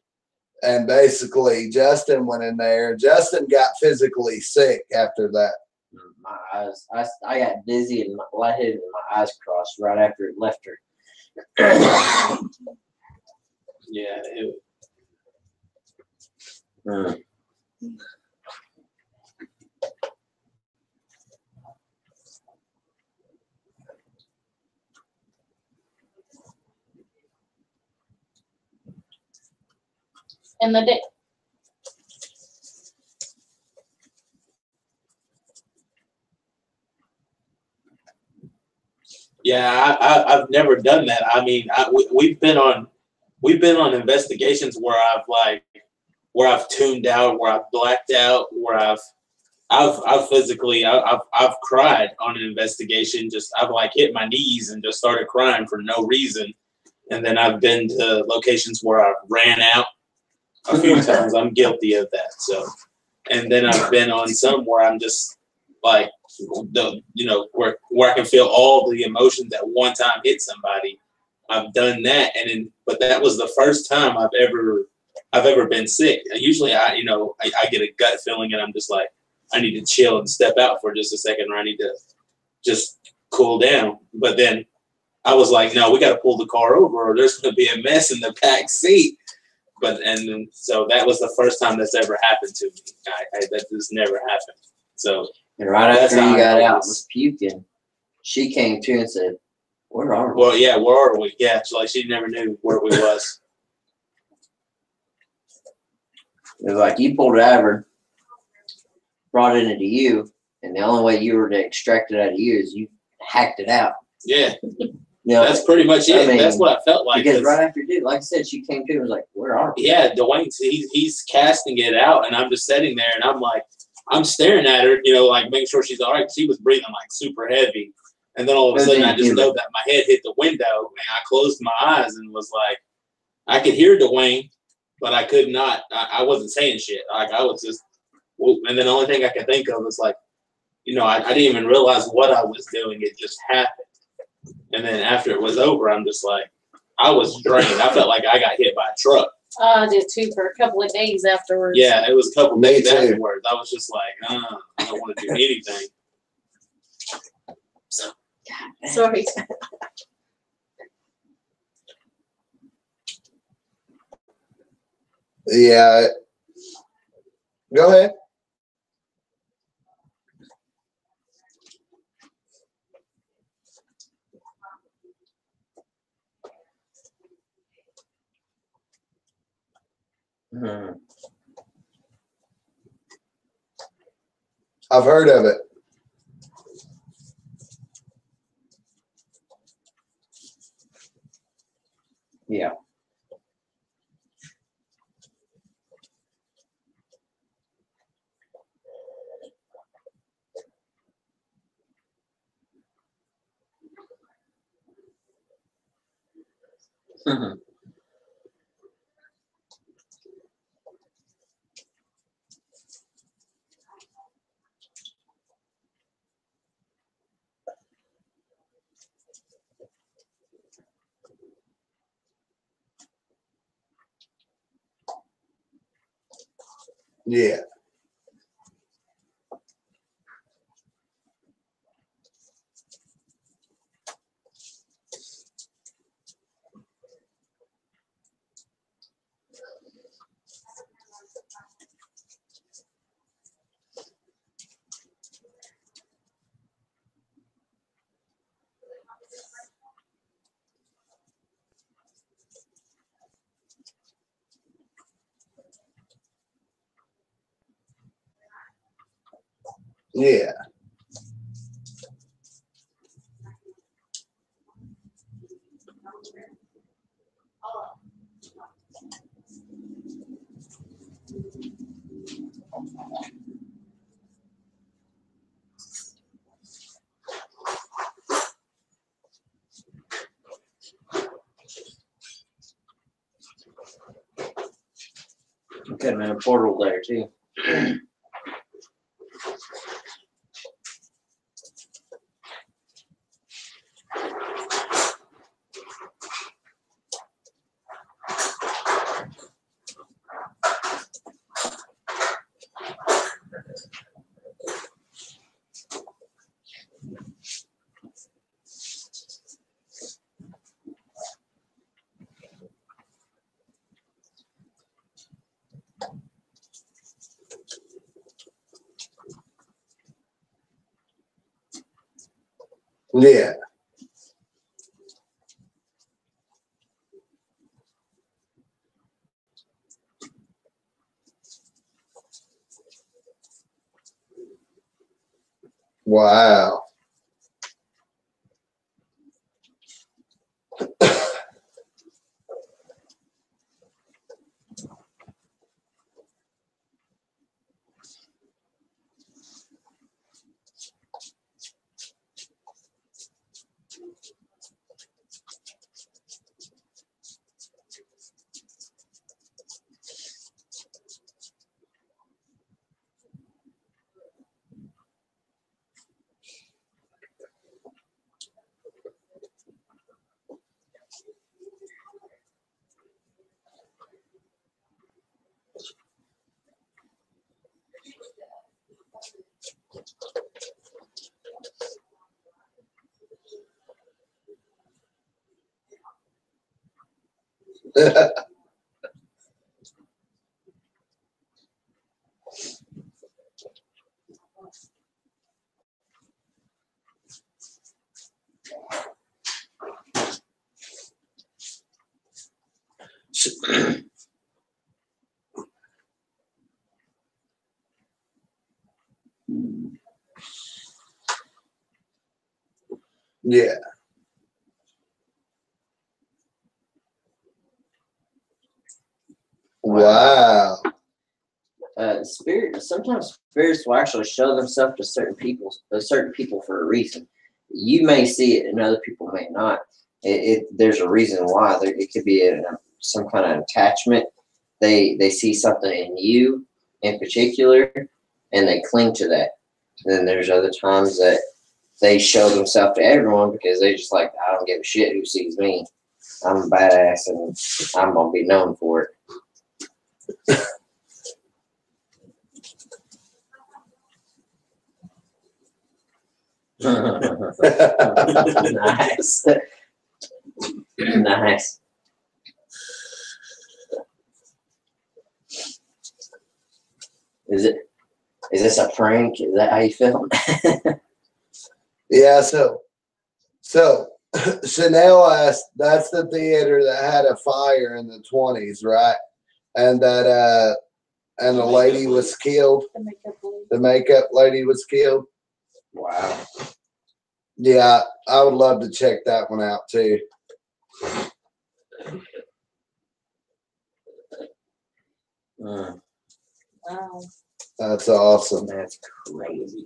basically, Justin went in there. Justin got physically sick after that. My eyes, I got dizzy and lightheaded, and my eyes crossed right after it left her. Yeah. And the day. Yeah, I've never done that. I mean, we've been on investigations where I've tuned out, where I've blacked out, where I've physically I've cried on an investigation. I've like hit my knees and just started crying for no reason. And then I've been to locations where I've ran out a few times. I'm guilty of that. So, and then I've been on some where I'm just like, where I can feel all the emotions at one time hit somebody. I've done that, but that was the first time I've ever been sick. And usually I get a gut feeling and I'm just like, I need to chill and step out for just a second, or I need to just cool down. But then I was like, no, we got to pull the car over, or there's going to be a mess in the back seat. So that was the first time that's ever happened to me. That just never happened. So. And right after you got out and was puking, she came to and said, "Where are we?" Well, yeah, where are we? Yeah, she never knew where we was. It was like you pulled it out of her, brought it into you, and the only way you were to extract it out of you is you hacked it out. Yeah. You know, That's pretty much it. I mean, that's what I felt like. Because right after you did, like I said, she came to and was like, "Where are we?" Yeah, Dwayne's he's casting it out, and I'm just sitting there, and I'm like, I'm staring at her, you know, like making sure she's all right. She was breathing like super heavy, and then all of a sudden, I just know that my head hit the window, and I closed my eyes and was like, I could hear Dwayne, but I could not. I wasn't saying shit. Like I was just, and then the only thing I could think of was like, you know, I didn't even realize what I was doing. It just happened. And then after it was over, I'm just like, I was drained. I felt like I got hit by a truck. I did too for a couple of days afterwards. Yeah, it was a couple Me days too. afterwards. I was just like, I don't want to do anything. Sorry. Yeah. Go ahead. Mhm. I've heard of it. Yeah. Mhm. Yeah. Yeah. Could have been a portal there too. Yeah. Wow. Yeah. Wow. Sometimes spirits will actually show themselves to certain people for a reason. You may see it and other people may not. There's a reason why. It could be some kind of attachment. They see something in you in particular and they cling to that. And then there's other times that they show themselves to everyone because they just like, I don't give a shit who sees me. I'm a badass and I'm gonna be known for it. Nice. Nice. Is this a prank? Is that how you feel? Yeah, so Chanel asked, that's the theater that had a fire in the 20s, right? And that and the lady was killed. The makeup lady was killed. Wow. Yeah, I would love to check that one out too. Wow. That's awesome. That's crazy.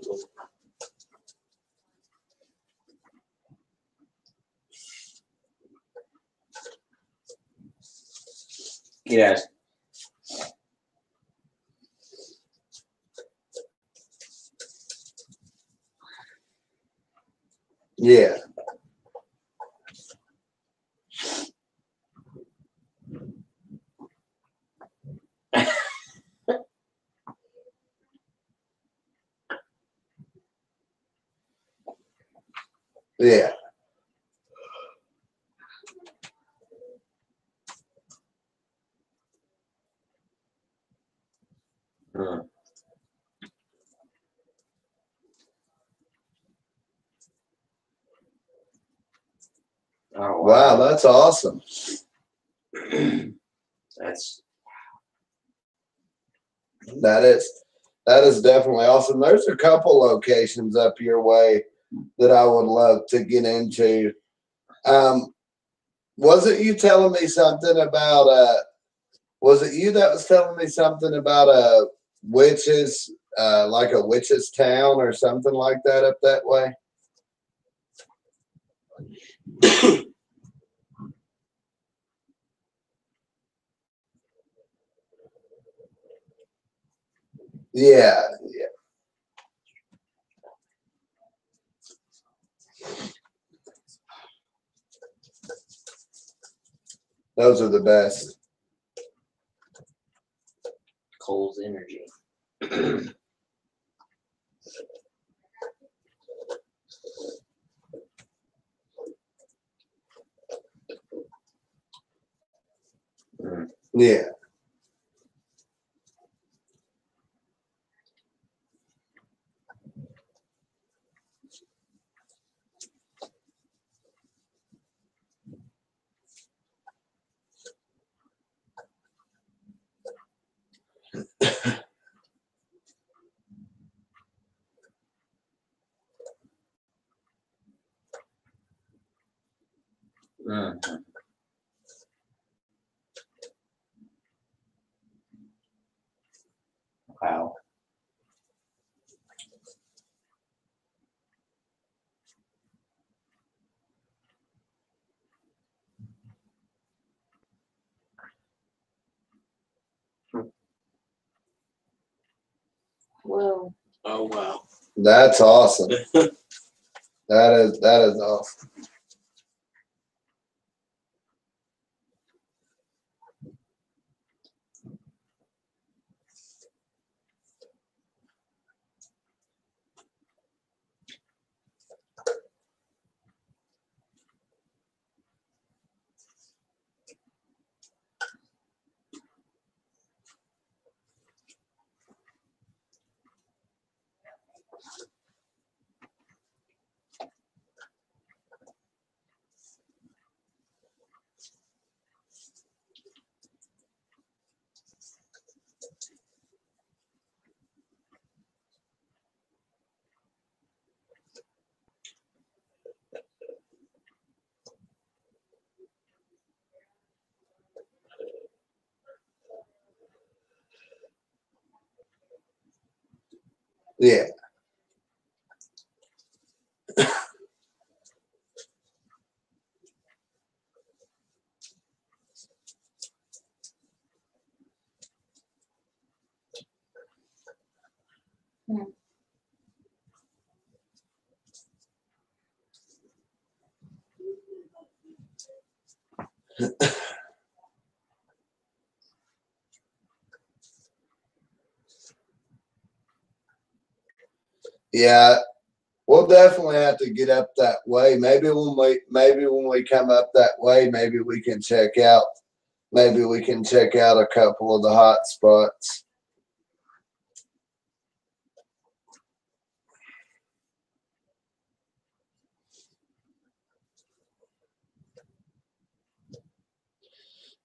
Yes. Yeah. Yeah. Hmm. Oh Wow, that's awesome. That is definitely awesome. There's a couple locations up your way that I would love to get into. Wasn't you telling me something about was it you that was telling me something about witches, like a witches town or something like that up that way? Yeah, yeah. Those are the best. Cole's energy. Yeah. Mm-hmm. Wow. Whoa. Oh wow. That's awesome. That is awesome. Yeah. Yeah, we'll definitely have to get up that way. Maybe when we come up that way, maybe we can check out a couple of the hot spots.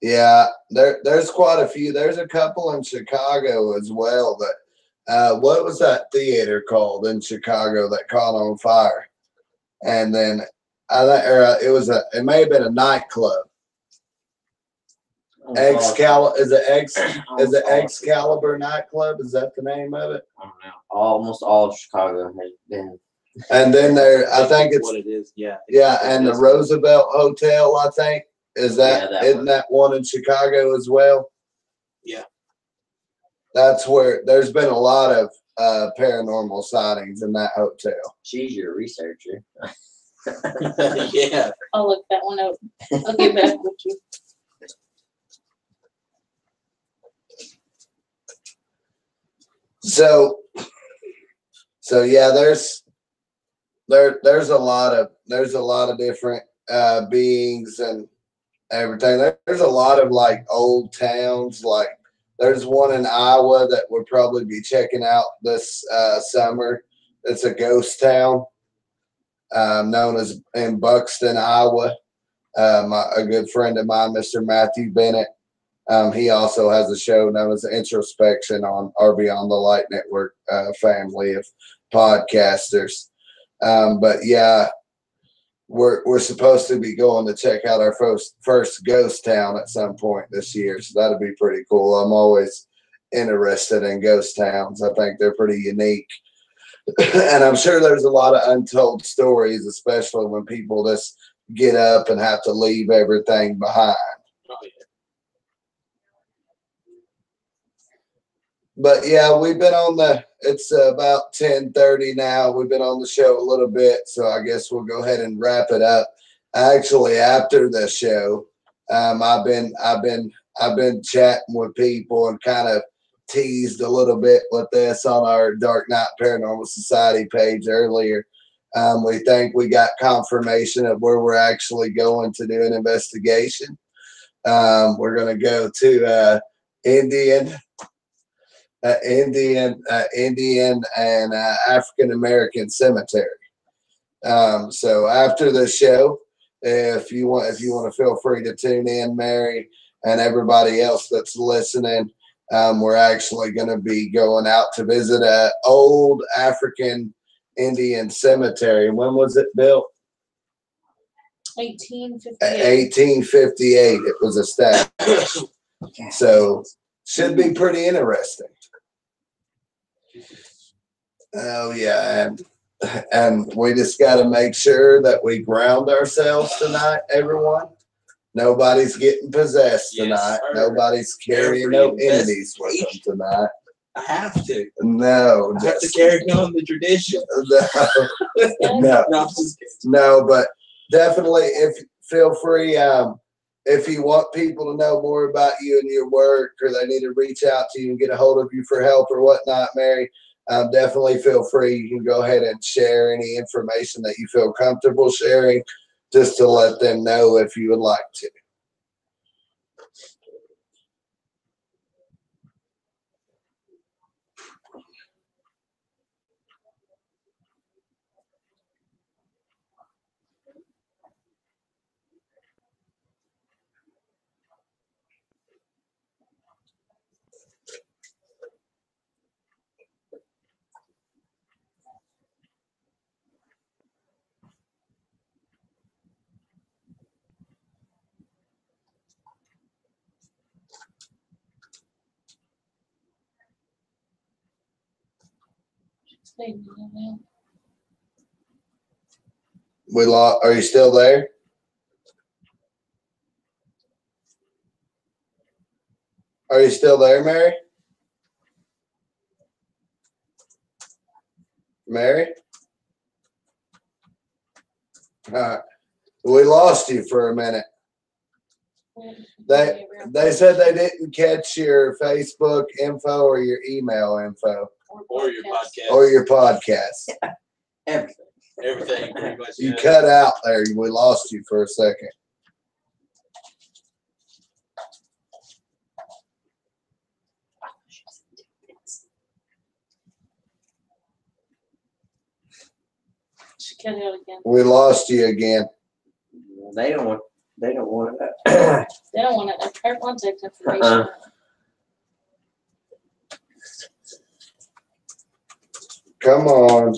Yeah, there's quite a few. There's a couple in Chicago as well. But what was that theater called in Chicago that caught on fire? And then it may have been a nightclub. Excalibur is it Excalibur nightclub? Is that the name of it? I don't know. Almost all of Chicago has been. And then I think it's what it is. Yeah. Yeah, and the Roosevelt Hotel, I think, isn't that one in Chicago as well? Yeah. That's where there's been a lot of paranormal sightings in that hotel. She's your researcher. Yeah. I'll look that one up. I'll get back with you. So yeah, there's a lot of different beings and everything. There's a lot of like old towns. Like there's one in Iowa that we'll probably be checking out this summer. It's a ghost town known as in Buxton, Iowa. A good friend of mine, Mr. Matthew Bennett. He also has a show known as Introspection on our Beyond the Light Network family of podcasters. But yeah, we're supposed to be going to check out our first ghost town at some point this year, so that'll be pretty cool. I'm always interested in ghost towns. I think they're pretty unique, and I'm sure there's a lot of untold stories, especially when people just get up and have to leave everything behind. Oh, yeah. But yeah, we've been on it's about 10:30 now. We've been on the show a little bit, so I guess we'll go ahead and wrap it up. Actually, after the show, I've been chatting with people and kind of teased a little bit with this on our Darknite Paranormal Society page earlier. We think we got confirmation of where we're actually going to do an investigation. We're going to go to Indian and African American cemetery. So after the show, if you want to feel free to tune in, Mary, and everybody else that's listening. We're actually going to be going out to visit an old African Indian cemetery. When was it built? 1858. 1858. It was established. So should be pretty interesting. Oh yeah, and we just got to make sure that we ground ourselves tonight, everyone. Nobody's getting possessed tonight. Yes, Nobody's carrying no entities with them tonight. I have to. No, I have to carry on the tradition. No, but definitely, feel free. If you want people to know more about you and your work, or they need to reach out to you and get a hold of you for help or whatnot, Mary, definitely feel free. You can go ahead and share any information that you feel comfortable sharing, just to let them know if you would like to. We lost. Are you still there? Are you still there, Mary? Mary? We lost you for a minute. They said they didn't catch your Facebook info or your email info Or your podcast. or your podcast. Everything. Everything pretty much. You cut out there. We lost you for a second. She cut out again. We lost you again. They don't want. They don't want that. They don't want it. Their contact information. Come on.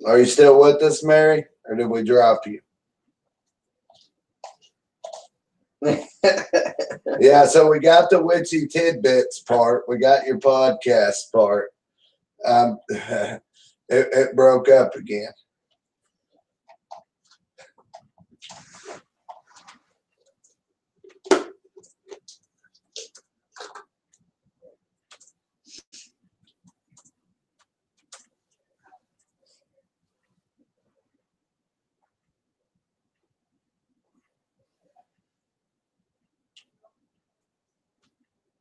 Are you still with us, Mary? Or did we drop you? Yeah, so we got the witchy tidbits part. We got your podcast part. It broke up again.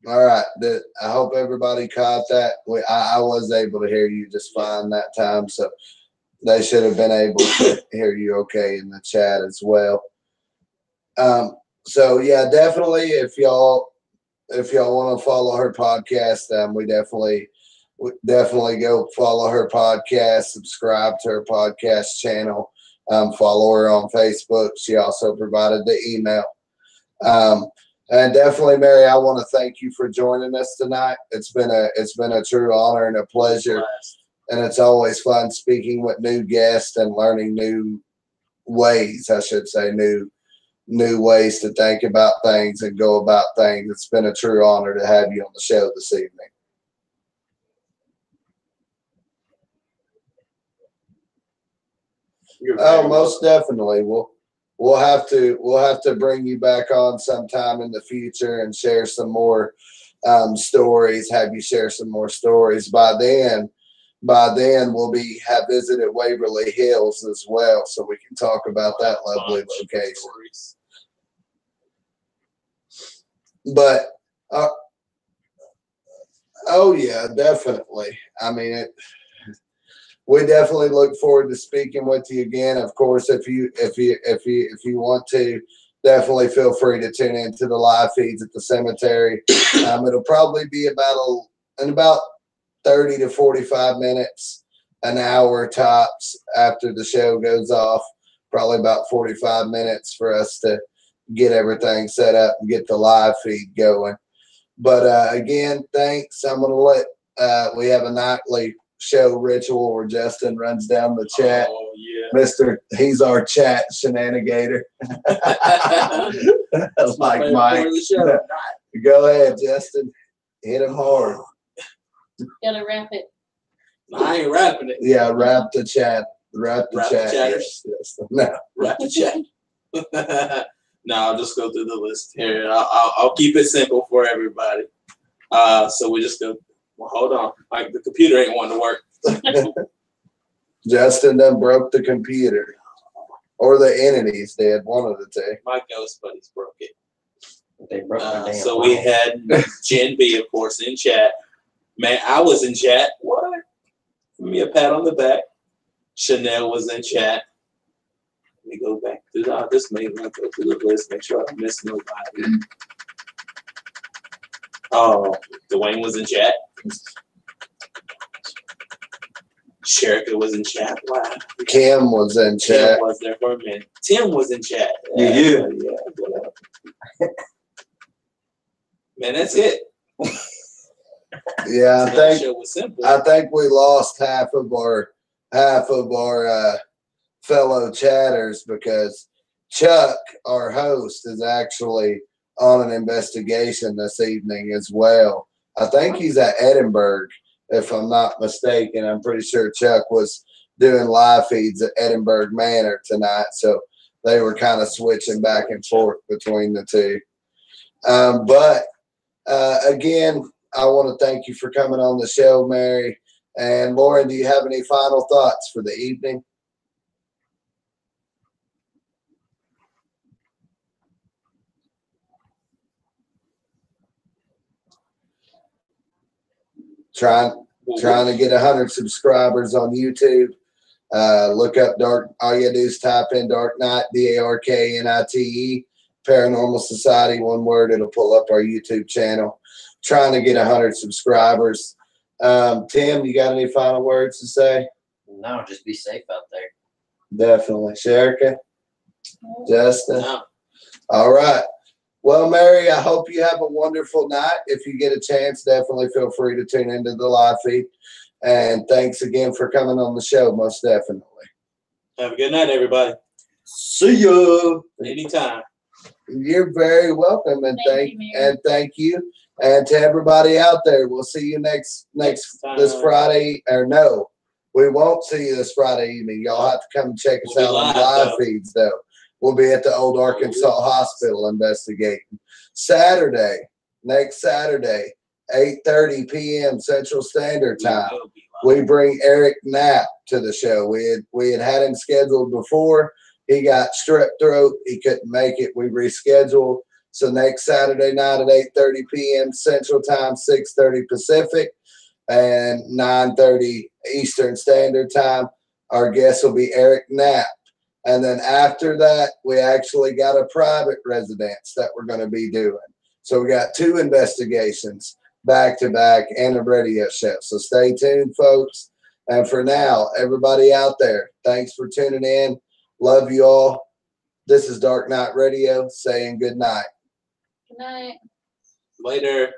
All right. I hope everybody caught that. I was able to hear you just fine that time, so they should have been able to hear you okay in the chat as well. So yeah, definitely if y'all want to follow her podcast, we definitely go follow her podcast, subscribe to her podcast channel, follow her on Facebook. She also provided the email. And definitely, Mary, I want to thank you for joining us tonight. It's been a true honor and a pleasure, and it's always fun speaking with new guests and learning new ways. I should say new ways to think about things and go about things. It's been a true honor to have you on the show this evening. Oh, most definitely. We'll have to bring you back on sometime in the future and share some more stories. Have you share some more stories. By then we'll have visited Waverly Hills as well, so we can talk about that lovely location. But oh yeah, definitely. I mean, we definitely look forward to speaking with you again. Of course, if you want to, definitely feel free to tune into the live feeds at the cemetery. It'll probably be about 30 to 45 minutes, an hour tops after the show goes off. Probably about 45 minutes for us to get everything set up and get the live feed going. But again, thanks. I'm gonna let we have a nightly show ritual where Justin runs down the chat. Oh yeah, He's our chat shenanigator. Like Mike. Go ahead, Justin. Hit him hard. Gotta wrap it. I ain't rapping it. Yeah, wrap the chat. Wrap the chat. Chatters. Yes. No. Wrap the chat. No, I'll just go through the list here. I'll keep it simple for everybody. So we just go. Well, hold on. Like the computer ain't wanting to work. Justin done broke the computer. Or the entities did, one of the two. My ghost buddies broke it. They broke my damn so we had Jen B, of course, in chat. Man, I was in chat. What? Give me a pat on the back. Chanel was in chat. Let me go back through this. Maybe I'll go through the list, make sure I miss nobody. Oh, Dwayne was in chat. Sherika was in chat. Wow. Kim was in chat. Tim was there for a minute. Tim was in chat. Yeah. Whatever. Man, that's it. Yeah, That show was simple. I think we lost half of our fellow chatters because Chuck, our host, is actually on an investigation this evening as well. I think he's at Edinburgh, if I'm not mistaken. I'm pretty sure Chuck was doing live feeds at Edinburgh Manor tonight, so they were kind of switching back and forth between the two. But again, I want to thank you for coming on the show, Mary. And Lauren, do you have any final thoughts for the evening? Trying to get 100 subscribers on YouTube. Look up all you do is type in Darknite, Darknite, Paranormal Society, one word, it'll pull up our YouTube channel. Trying to get 100 subscribers. Tim, you got any final words to say? No, just be safe out there. Definitely. Sherika? Justin? No. All right. Well, Mary, I hope you have a wonderful night. If you get a chance, definitely feel free to tune into the live feed. And thanks again for coming on the show, most definitely. Have a good night, everybody. See you. Anytime. You're very welcome, and Thank you, Mary. thank you. And to everybody out there, we'll see you next time. this Friday. Or no, we won't see you this Friday evening. Y'all have to come check us out on live feeds, though. We'll be at the Old Arkansas Hospital investigating. Next Saturday, 8:30 p.m. Central Standard Time. We bring Eric Knapp to the show. We had him scheduled before. He got strep throat. He couldn't make it. We rescheduled. So next Saturday night at 8:30 p.m. Central Time, 6:30 Pacific, and 9:30 Eastern Standard Time. Our guest will be Eric Knapp. And then after that, we actually got a private residence that we're going to be doing. So we got 2 investigations back to back and a radio show. So stay tuned, folks. And for now, everybody out there, thanks for tuning in. Love you all. This is Darknite Radio saying good night. Good night. Later.